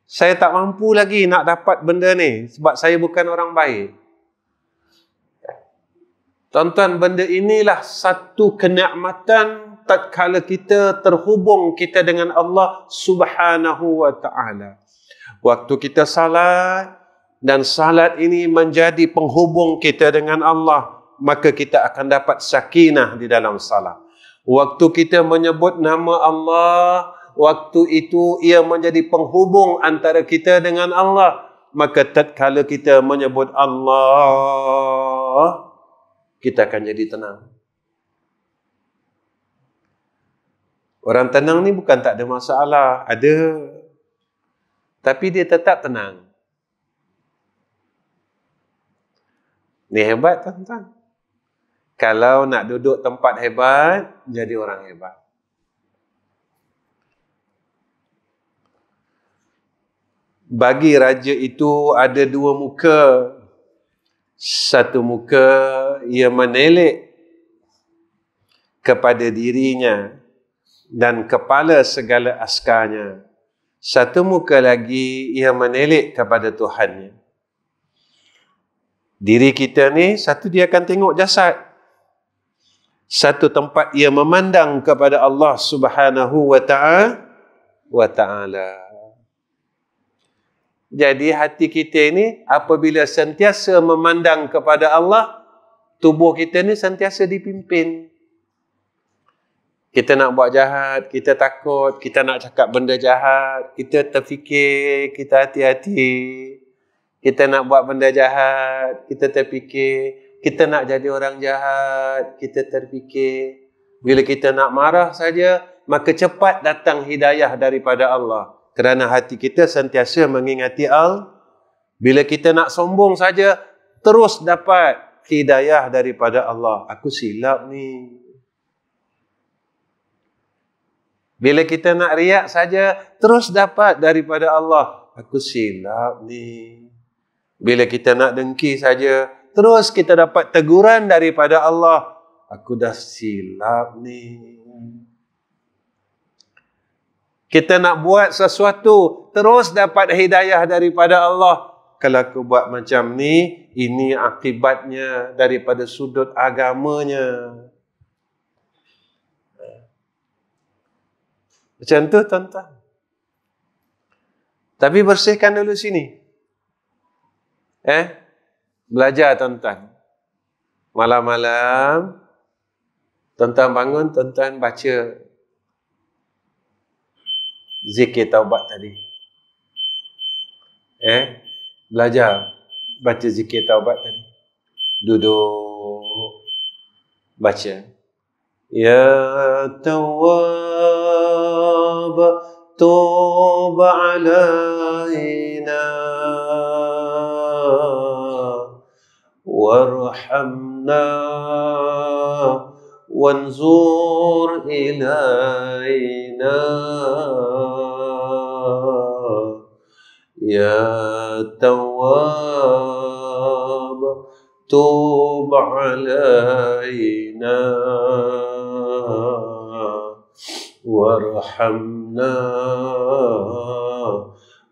Saya tak mampu lagi nak dapat benda ni. Sebab saya bukan orang baik. Tuan-tuan, benda inilah satu kenikmatan tatkala kita terhubung kita dengan Allah Subhanahu Wa Taala. Waktu kita salat, dan salat ini menjadi penghubung kita dengan Allah, maka kita akan dapat sakinah di dalam salat. Waktu kita menyebut nama Allah, waktu itu ia menjadi penghubung antara kita dengan Allah. Maka tatkala kita menyebut Allah, kita akan jadi tenang. Orang tenang ni bukan tak ada masalah, ada. Tapi dia tetap tenang. Ni hebat, tuan-tuan. Kalau nak duduk tempat hebat, jadi orang hebat. Bagi raja itu ada dua muka. Satu muka ia menelek kepada dirinya dan kepala segala askarnya. Satu muka lagi ia menelek kepada Tuhannya. Diri kita ni, satu dia akan tengok jasad. Satu tempat ia memandang kepada Allah Subhanahu wa ta'ala. Jadi hati kita ni apabila sentiasa memandang kepada Allah, tubuh kita ni sentiasa dipimpin. Kita nak buat jahat, kita takut, kita nak cakap benda jahat, kita terfikir, kita hati-hati. Kita nak buat benda jahat, kita terfikir. Kita nak jadi orang jahat, kita terfikir. Bila kita nak marah saja, maka cepat datang hidayah daripada Allah. Kerana hati kita sentiasa mengingati Allah. Bila kita nak sombong saja, terus dapat hidayah daripada Allah. Aku silap ni. Bila kita nak riak saja, terus dapat daripada Allah. Aku silap ni. Bila kita nak dengki saja, terus kita dapat teguran daripada Allah. Aku dah silap ni. Kita nak buat sesuatu, terus dapat hidayah daripada Allah. Kalau aku buat macam ni, ini akibatnya daripada sudut agamanya. Macam tu tuan-tuan. Tapi bersihkan dulu sini. Belajar tuan-tuan. Malam-malam, tuan-tuan bangun, tuan-tuan baca zikir taubat tadi. Belajar baca zikir taubat tadi. Duduk baca. Ya Tawwab, tub alaina warhamna wanzur ilaina. Ya Tawwab, tub alaina warhamna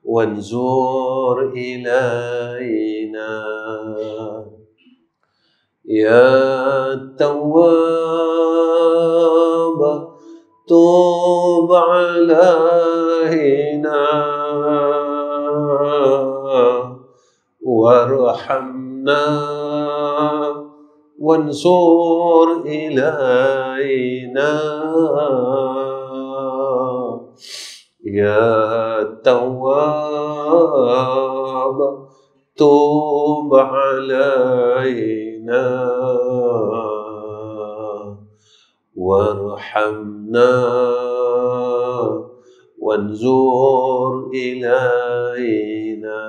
wanzur ilaina. Ya Tawwab, tub alaina warhamna wanzur ilaina. Ya Tawwab, tub alaina warhamna wanzur ilaina.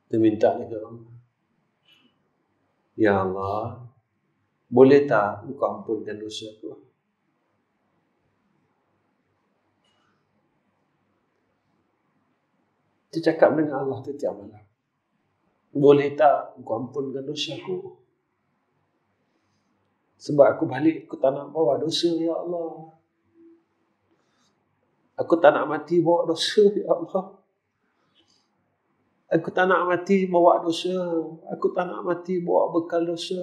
Kita minta dekat Allah. Ya Allah, boleh tak Engkau ampunkan dosa aku? Kita cakap dengan Allah setiap malam. Boleh tak Engkau ampunkan dosa aku? Sebab aku balik, aku tak nak bawa dosa, Ya Allah. Aku tak nak mati bawa dosa, Ya Allah. Aku tak nak mati bawa dosa. Aku tak nak mati bawa bekal dosa.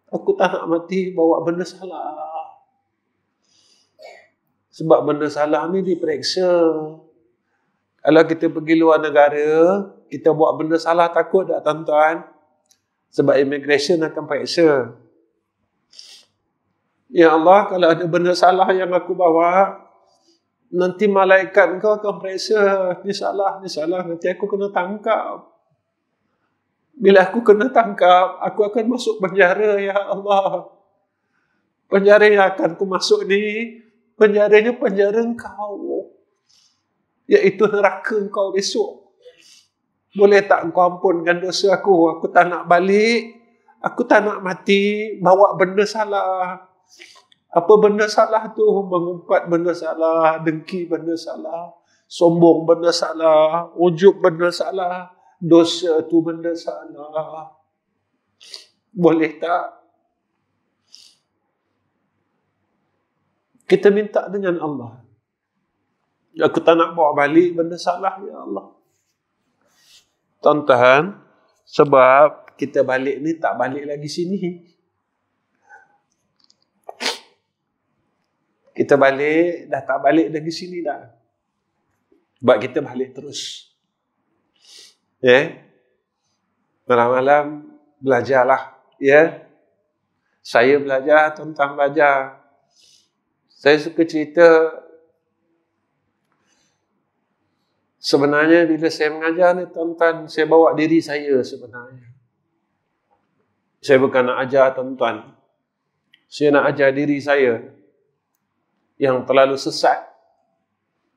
Aku tak nak mati bawa benda salah. Sebab benda salah ni diperiksa. Kalau kita pergi luar negara, kita buat benda salah, takut tak tuan-tuan? Sebab immigration akan periksa. Ya Allah, kalau ada benda salah yang aku bawa, nanti malaikat Engkau akan periksa. Ni salah, nanti aku kena tangkap. Bila aku kena tangkap, aku akan masuk penjara, Ya Allah. Penjara yang akan aku masuk ni, penjaranya penjara Engkau, iaitu neraka Engkau besok. Boleh tak Engkau ampunkan dosa aku? Aku tak nak balik, aku tak nak mati bawa benda salah. Apa benda salah tu? Mengumpat benda salah, dengki benda salah, Sombong benda salah, ujub benda salah, dosa tu benda salah. Boleh tak kita minta dengan Allah? Aku tak nak bawa balik benda salah, ya Allah. Tuan-tuan, sebab kita balik ni tak balik lagi sini. Kita balik, dah tak balik lagi sini dah. Sebab kita balik terus. Malam-malam belajarlah. Saya belajar, tuan-tuan belajar. Saya suka cerita, sebenarnya bila saya mengajar ni, tuan-tuan, saya bawa diri saya sebenarnya. Saya bukan nak ajar tuan-tuan. Saya nak ajar diri saya yang terlalu sesat.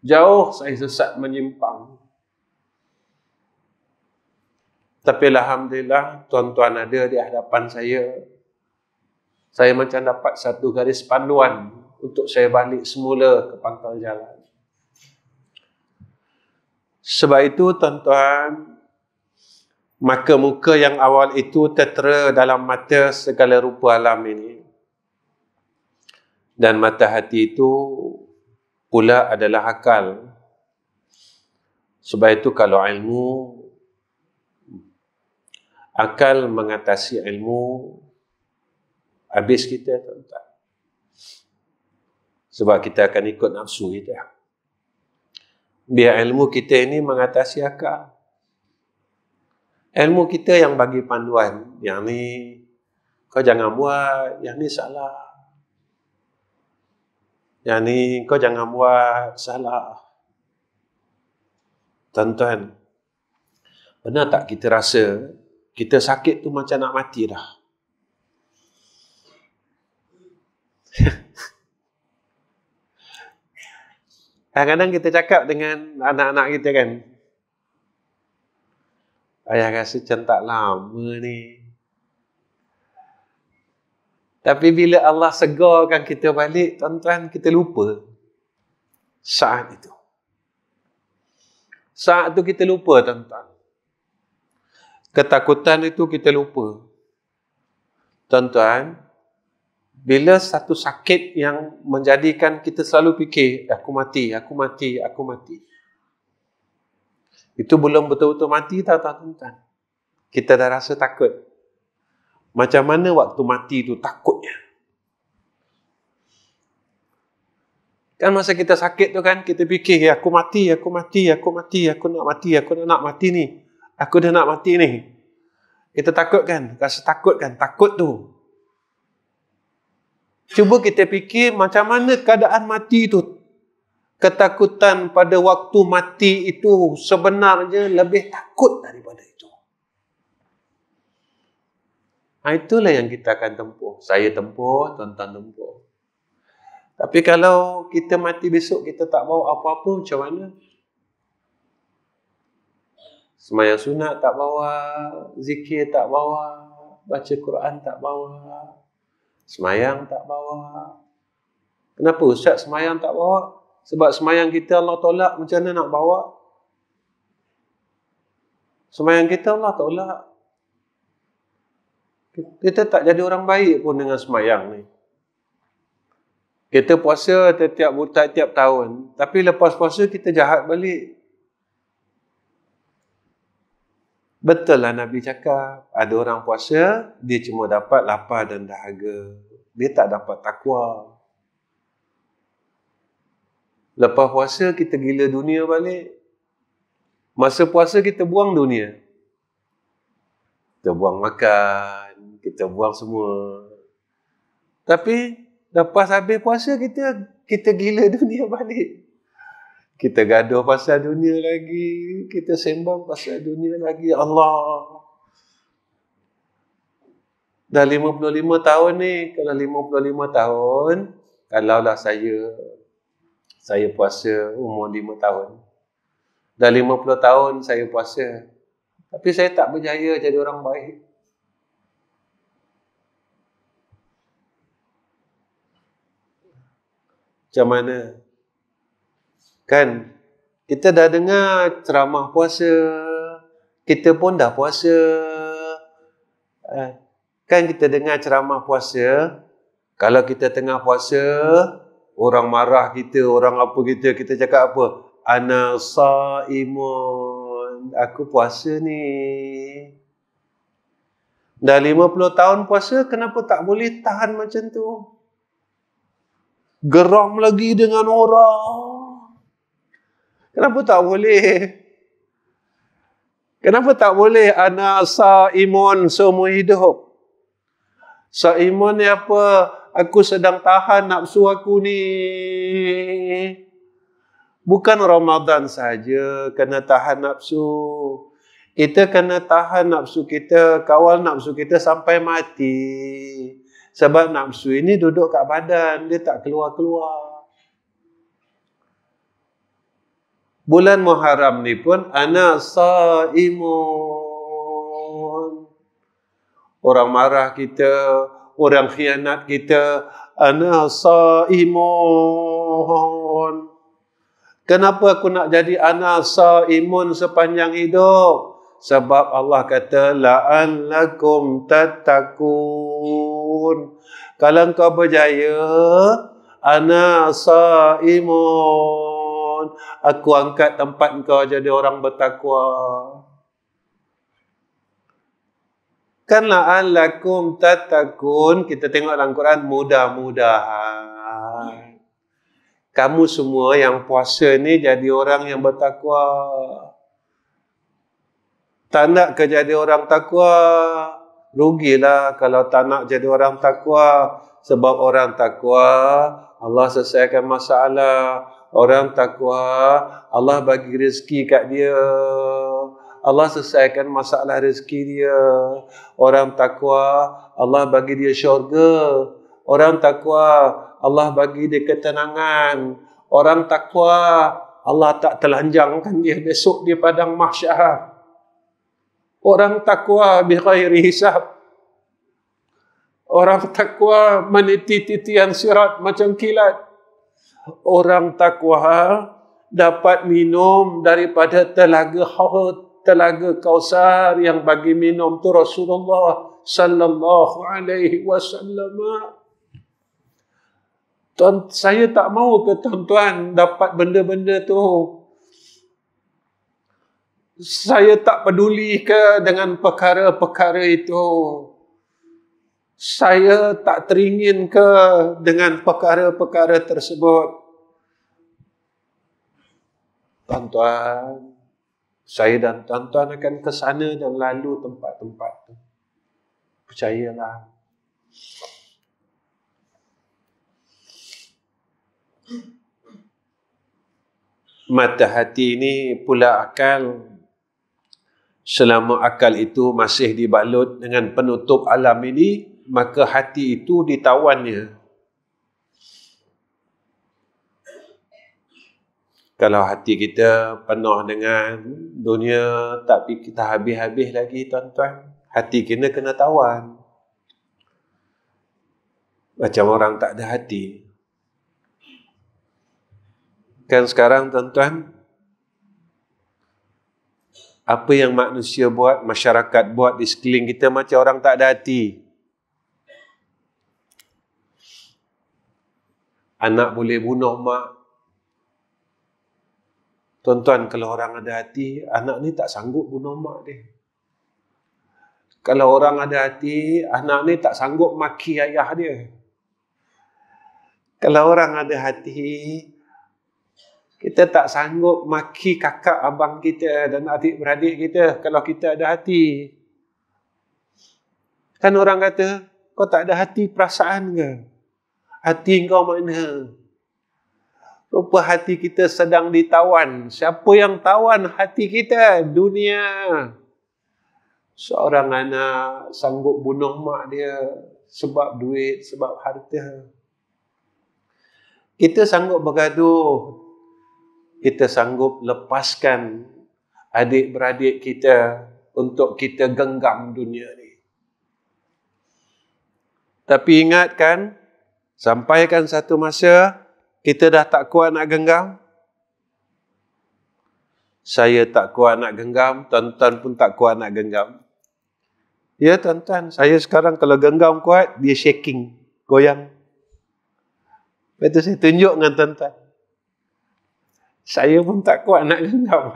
Jauh saya sesat menyimpang. Tapi alhamdulillah, tuan-tuan ada di hadapan saya. Saya macam dapat satu garis panduan untuk saya balik semula ke pangkal jalan. Sebab itu, tuan-tuan, maka muka yang awal itu tertera dalam mata segala rupa alam ini. Dan mata hati itu pula adalah akal. Sebab itu kalau ilmu, akal mengatasi ilmu, habis kita, tuan-tuan. Sebab kita akan ikut nafsu kita. Biar ilmu kita ini mengatasi akal. Ilmu kita yang bagi panduan. Yang ni kau jangan buat, yang ni salah. Yang ni kau jangan buat, salah. Tuan-tuan, pernah tak kita rasa kita sakit tu macam nak mati dah? Kadang-kadang kita cakap dengan anak-anak kita kan, ayah rasa macam tak lama ni. Tapi bila Allah segarkan kita balik, tuan-tuan, kita lupa saat itu. Saat itu kita lupa, tuan-tuan. Ketakutan itu kita lupa. Tuan-tuan, bila satu sakit yang menjadikan kita selalu fikir, aku mati, aku mati, aku mati. Itu belum betul-betul mati, tuan-tuan. Kita dah rasa takut. Macam mana waktu mati itu takutnya? Kan masa kita sakit tu kan, kita fikir, aku mati, aku mati, aku mati, aku nak mati, aku nak mati ni. Aku dah nak mati ni. Kita takut kan? Rasa takut kan? Takut tu. Cuba kita fikir macam mana keadaan mati itu. Ketakutan pada waktu mati itu sebenarnya lebih takut daripada itu. Itulah yang kita akan tempuh. Saya tempuh, tuan-tuan tempuh. Tapi kalau kita mati besok, kita tak bawa apa-apa, macam mana? Sembahyang sunat tak bawa, zikir tak bawa, baca Quran tak bawa, sembahyang tak bawa. Kenapa Ustaz sembahyang tak bawa? Sebab sembahyang kita Allah tolak, macam mana nak bawa? Sembahyang kita Allah tolak. Kita tak jadi orang baik pun dengan sembahyang ni. Kita puasa tiap tahun, tapi lepas puasa kita jahat balik. Betul lah Nabi cakap, ada orang puasa, dia cuma dapat lapar dan dahaga. Dia tak dapat takwa. Lepas puasa, kita gila dunia balik. Masa puasa, kita buang dunia. Kita buang makan, kita buang semua. Tapi, lepas habis puasa, kita gila dunia balik. Kita gaduh pasal dunia lagi. Kita sembang pasal dunia lagi. Allah. Dah 55 tahun ni. Kalau 55 tahun. Kalaulah saya puasa umur 5 tahun. Dah 50 tahun saya puasa. Tapi saya tak berjaya jadi orang baik. Macam mana? Kan? Kita dah dengar ceramah puasa, kita pun dah puasa. Kan kita dengar ceramah puasa, kalau kita tengah puasa, orang marah kita, orang apa kita cakap apa? Ana saimun, aku puasa ni. Dah 50 tahun puasa, kenapa tak boleh tahan macam tu? Geram lagi dengan orang. Kenapa tak boleh? Kenapa tak boleh ana saimun seumur hidup? Saimun ni apa? Aku sedang tahan nafsu aku ni. Bukan Ramadan saja kena tahan nafsu. Kita kena tahan nafsu kita, kawal nafsu kita sampai mati. Sebab nafsu ini duduk kat badan, dia tak keluar-keluar. Bulan Muharram ni pun ana saimun. Orang marah kita, orang khianat kita, ana saimun. Kenapa aku nak jadi ana saimun sepanjang hidup? Sebab Allah kata la'allakum tattaqun. Kalau engkau berjaya, ana saimun, aku angkat tempat engkau jadi orang bertakwa. Kan la'allakum tattaqun, kita tengok dalam Quran, mudah-mudahan kamu semua yang puasa ni jadi orang yang bertakwa. Tak nak ke jadi orang takwa, rugilah kalau tak nak jadi orang takwa. Sebab orang takwa, Allah selesaikan masalah. Orang takwa, Allah bagi rezeki kat dia. Allah selesaikan masalah rezeki dia. Orang takwa, Allah bagi dia syurga. Orang takwa, Allah bagi dia ketenangan. Orang takwa, Allah tak telanjangkan dia besok di padang mahsyar. Orang takwa bi ghairi hisab. Orang takwa meniti titian sirat macam kilat. Orang takwa dapat minum daripada telaga Haud, telaga Kausar yang bagi minum tu Rasulullah sallallahu alaihi wasallam. Saya tak mahu ke tuan-tuan dapat benda-benda tu. Saya tak peduli ke dengan perkara-perkara itu. Saya tak teringin ke dengan perkara-perkara tersebut. Tuan-tuan, saya dan tuan-tuan akan ke sana dan lalu tempat-tempat tu. Percayalah. Mata hati ini pula akal. Selama akal itu masih dibalut dengan penutup alam ini, maka hati itu ditawannya. Kalau hati kita penuh dengan dunia, tapi kita habis-habis lagi, tuan-tuan, hati kita kena tawan. Macam orang tak ada hati. Kan sekarang, tuan-tuan, apa yang manusia buat, masyarakat buat di sekeliling kita macam orang tak ada hati. Anak boleh bunuh mak. Tuan-tuan, kalau orang ada hati, anak ni tak sanggup bunuh mak dia. Kalau orang ada hati, anak ni tak sanggup maki ayah dia. Kalau orang ada hati, kita tak sanggup maki kakak abang kita dan adik-beradik kita kalau kita ada hati. Kan orang kata, kau tak ada hati perasaan ke? Hati kau mana? Rupa hati kita sedang ditawan. Siapa yang tawan hati kita? Dunia. Seorang anak sanggup bunuh mak dia sebab duit, sebab harta. Kita sanggup bergaduh. Kita sanggup lepaskan adik-beradik kita untuk kita genggam dunia ni. Tapi ingatkan, sampaikan satu masa, kita dah tak kuat nak genggam. Saya tak kuat nak genggam, tuan-tuan pun tak kuat nak genggam. Ya tuan-tuan, saya sekarang kalau genggam kuat, dia shaking, goyang. Lepas tu saya tunjuk dengan tuan-tuan. Saya pun tak kuat nak genggam.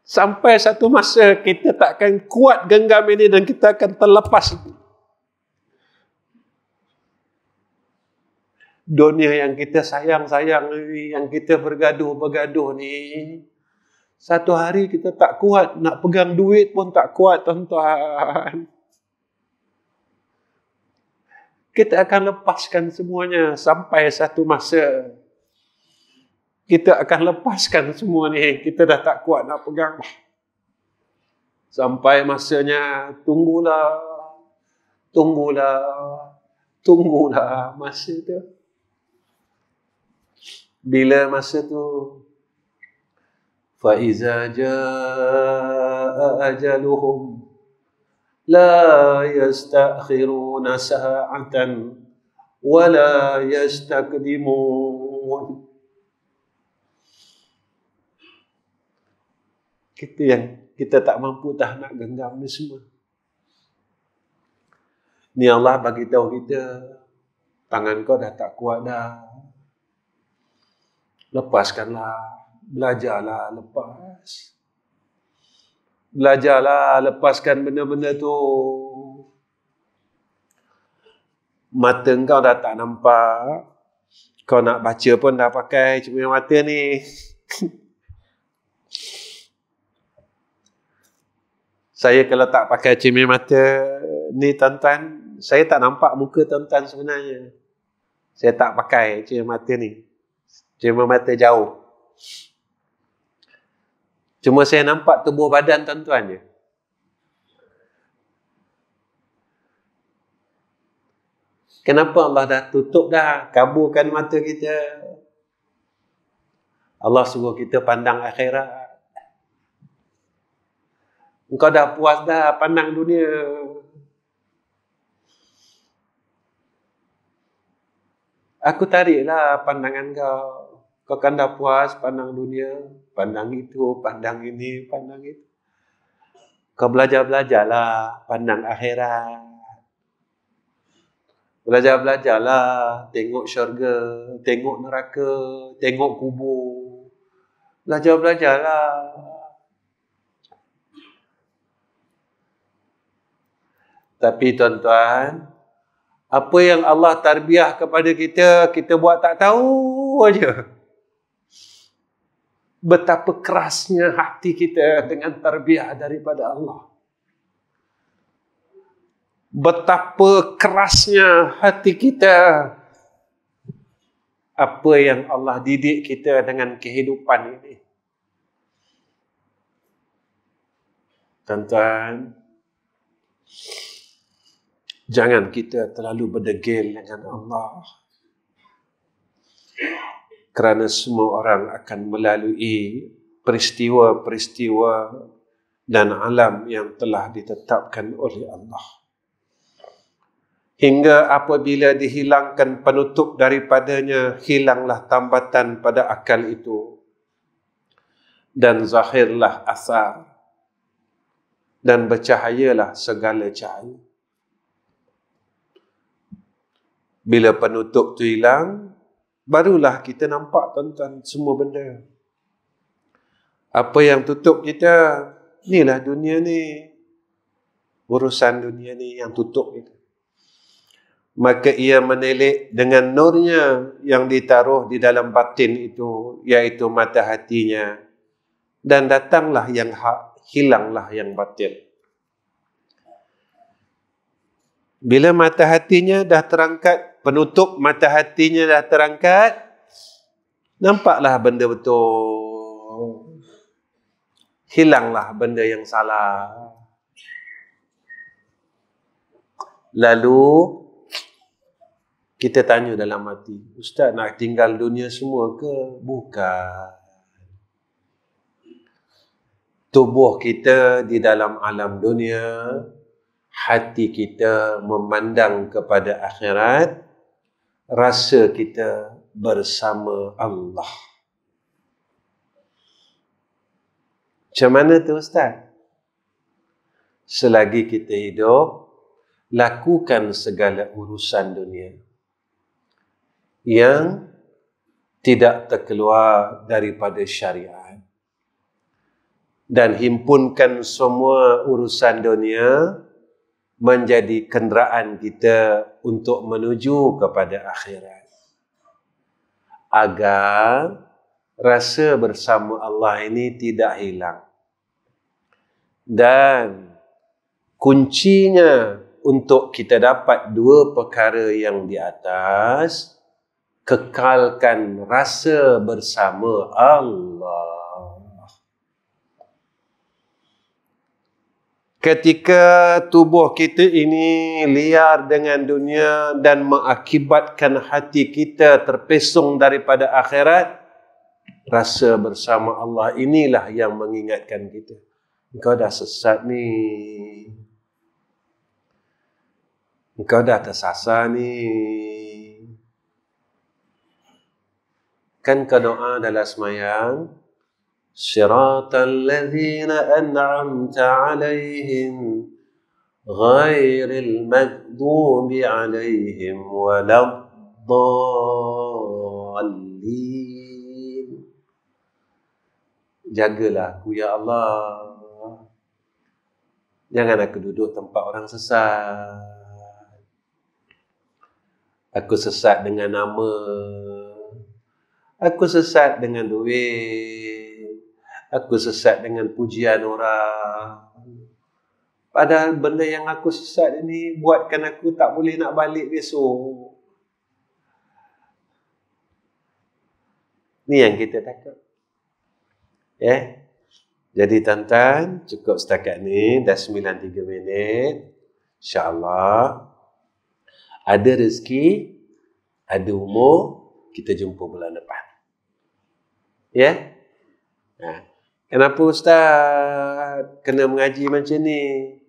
Sampai satu masa kita takkan kuat genggam ini dan kita akan terlepas. Dunia yang kita sayang-sayang ni, yang kita bergaduh-bergaduh ni, satu hari kita tak kuat, nak pegang duit pun tak kuat tuan-tuan. Kita akan lepaskan semuanya sampai satu masa. Kita akan lepaskan semua ni, kita dah tak kuat nak pegang. Sampai masanya, tunggulah masa tu. Bila masa tu, فَإِذَا جَاءَ أَجَلُهُمْ لَا يَسْتَأْخِرُونَ سَاعَةً وَلَا يَسْتَقْدِمُونَ. Kita tak mampu dah nak genggam ni semua. Ni Allah bagi tahu kita, tangan kau dah tak kuat dah. Lepaskanlah, belajarlah lepas. Belajarlah lepaskan benda-benda tu. Mata kau dah tak nampak, kau nak baca pun dah pakai cermin mata ni. Saya kalau tak pakai cermin mata ni tuan-tuan, saya tak nampak muka tuan-tuan sebenarnya. Saya tak pakai cermin mata ni. Cermin mata jauh. Cuma saya nampak tubuh badan tuan-tuan je. Kenapa Allah dah tutup dah, kaburkan mata kita? Allah suruh kita pandang akhirat. Engkau dah puas dah pandang dunia. Aku tariklah pandangan kau. Kau kan dah puas pandang dunia, pandang itu, pandang ini, pandang itu. Kau belajarlah pandang akhirat. Belajarlah tengok syurga, tengok neraka, tengok kubur. Belajarlah. Tapi tuan-tuan, apa yang Allah tarbiyah kepada kita, kita buat tak tahu aja. Betapa kerasnya hati kita dengan tarbiyah daripada Allah. Betapa kerasnya hati kita. Apa yang Allah didik kita dengan kehidupan ini. Tuan-tuan, jangan kita terlalu berdegil dengan Allah. Kerana semua orang akan melalui peristiwa-peristiwa dan alam yang telah ditetapkan oleh Allah. Hingga apabila dihilangkan penutup daripadanya, hilanglah tambatan pada akal itu. Dan zahirlah asar. Dan bercahayalah segala cahaya. Bila penutup tu hilang, barulah kita nampak tuan-tuan semua benda. Apa yang tutup kita, inilah dunia ni. Urusan dunia ni yang tutup kita. Maka ia menilik dengan nurnya yang ditaruh di dalam batin itu, iaitu mata hatinya. Dan datanglah yang hak, hilanglah yang batin. Bila mata hatinya dah terangkat, penutup mata hatinya dah terangkat, nampaklah benda betul. Hilanglah benda yang salah. Lalu kita tanya dalam hati, Ustaz nak tinggal dunia semua ke? Bukan. Tubuh kita di dalam alam dunia, hati kita memandang kepada akhirat, rasa kita bersama Allah. Macam mana tu Ustaz? Selagi kita hidup, lakukan segala urusan dunia yang tidak terkeluar daripada syariat. Dan himpunkan semua urusan dunia menjadi kenderaan kita untuk menuju kepada akhirat. Agar rasa bersama Allah ini tidak hilang. Dan kuncinya untuk kita dapat dua perkara yang di atas, kekalkan rasa bersama Allah. Ketika tubuh kita ini liar dengan dunia dan mengakibatkan hati kita terpesong daripada akhirat, rasa bersama Allah inilah yang mengingatkan kita. Engkau dah sesat ni. Engkau dah tersasar ni. Kan kau doa dalam semayang, Siratal ladzina an'amta alaihim ghairil maghdubi alaihim waladdallin. Jagalah aku ya Allah. Jangan aku duduk tempat orang sesat. Aku sesat dengan nama. Aku sesat dengan duit. Aku sesat dengan pujian orang. Padahal benda yang aku sesat ini buatkan aku tak boleh nak balik besok. Ni yang kita takut. Jadi tuan-tuan, cukup setakat ni. Dah 93 minit. InsyaAllah. Ada rezeki, ada umur, kita jumpa bulan depan. Kenapa Ustaz kena mengaji macam ni?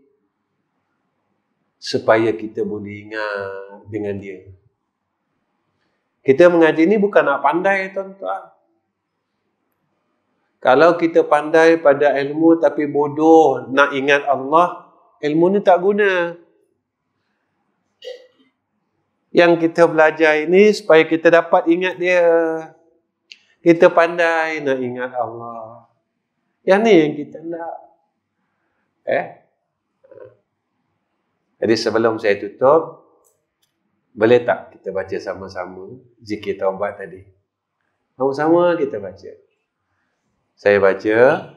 Supaya kita boleh ingat dengan dia. Kita mengaji ni bukan nak pandai, tuan-tuan. Kalau kita pandai pada ilmu tapi bodoh nak ingat Allah, ilmu ni tak guna. Yang kita belajar ini supaya kita dapat ingat dia. Kita pandai nak ingat Allah. Yang ni yang kita nak. Jadi sebelum saya tutup, boleh tak kita baca sama-sama zikir taubat tadi? Sama-sama kita baca. Saya baca,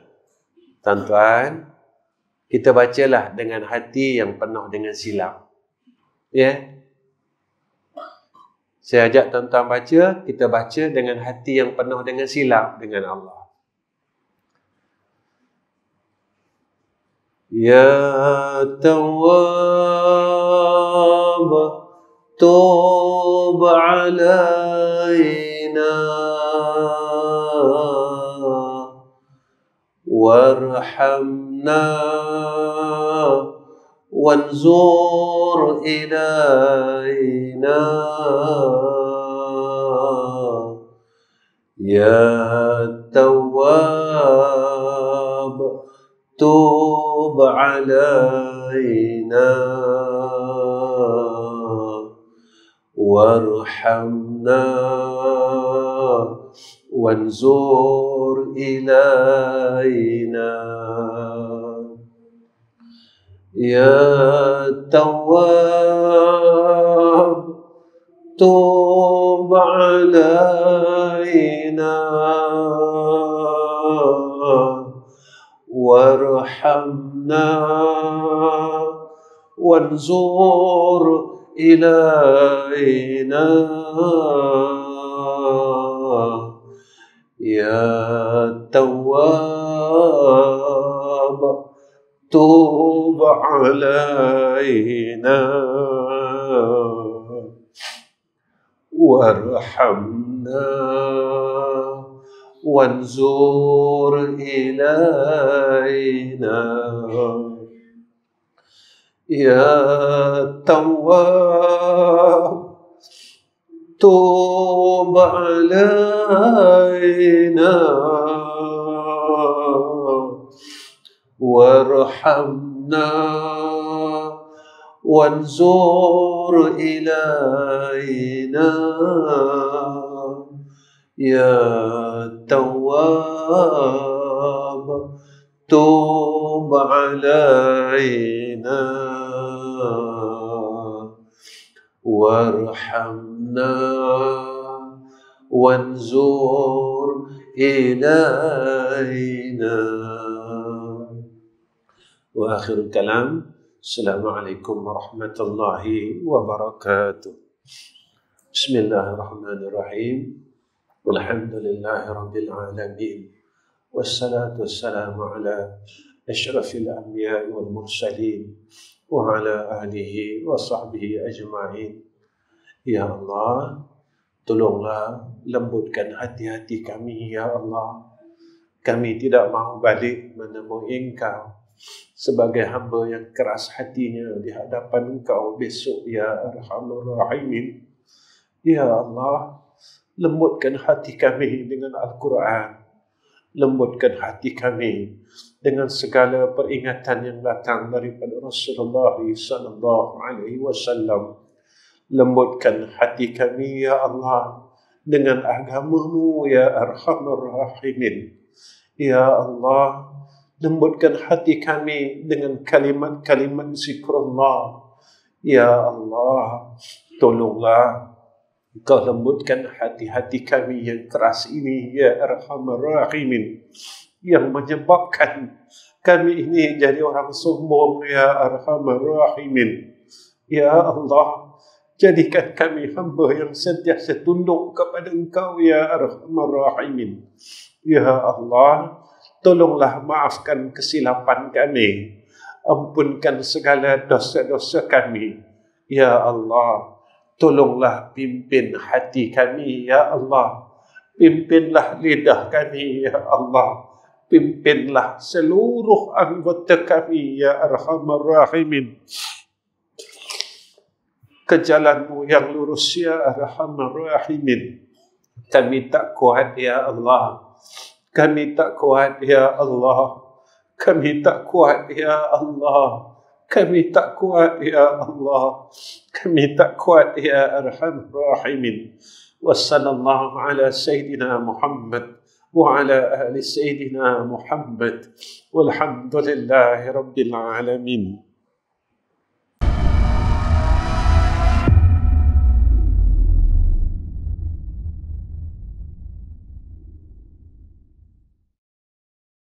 tuan-tuan, kita bacalah dengan hati yang penuh dengan silap. Saya ajak tuan-tuan baca, kita baca dengan hati yang penuh dengan silap dengan Allah. Ya Tawwab, Tub alaina, warhamna, wanzur ilaina. Ya Tawwab, Tub alaina, warhamna, wanzur ilaina. Ya Tawwab, Tub alaina, warhamna, wanzur ilaina. Ya Tawwab, Tub alaina, warhamna, wanzur ilaina. Ya Tawwab, Tub alaina, وارحمنا وانظر إلينا يا تواب توب علينا وارحمنا وانظر إلينا. وآخر الكلام السلام عليكم ورحمة الله وبركاته. بسم الله الرحمن الرحيم والحمد لله رب العالمين والصلاة والسلام على أشرف الأنبياء والمرسلين وعلى آله وصحبه أجمعين. Ya Allah, tolonglah lembutkan hati-hati kami, Ya Allah. Kami tidak mahu balik menemui Engkau sebagai hamba yang keras hatinya di hadapan Engkau besok, Ya Arhamar Rahimin. Ya Allah, lembutkan hati kami dengan Al-Quran. Lembutkan hati kami dengan segala peringatan yang datang daripada Rasulullah sallallahu alaihi wasallam. Lembutkan hati kami, Ya Allah, dengan agama-Mu, Ya Arhamar Rahimin. Ya Allah, lembutkan hati kami dengan kalimat-kalimat zikrullah. Ya Allah, tolonglah Engkau lembutkan hati-hati kami yang keras ini, Ya Arhamar Rahimin, yang menyebabkan kami ini jadi orang sombong, Ya Arhamar Rahimin. Ya Allah, jadikan kami hamba yang sentiasa tunduk kepada Engkau, Ya Arhamar Rahimin. Ya Allah, tolonglah maafkan kesilapan kami, ampunkan segala dosa-dosa kami. Ya Allah, tolonglah pimpin hati kami, Ya Allah. Pimpinlah lidah kami, Ya Allah. Pimpinlah seluruh anggota kami, Ya Arhamar Rahimin, ke jalan-Mu yang lurus, Ya Arhamar Rahimin. Kami tak kuat, Ya Allah. Kami tak kuat, Ya Allah. Kami tak kuat, Ya Allah. Kami tak kuat, Ya Allah. Kami tak kuat, Ya Arhamar Rahimin. Wassallallahu ala Sayyidina Muhammad wa ala ali Sayyidina Muhammad. Walhamdulillahi Rabbil Alamin.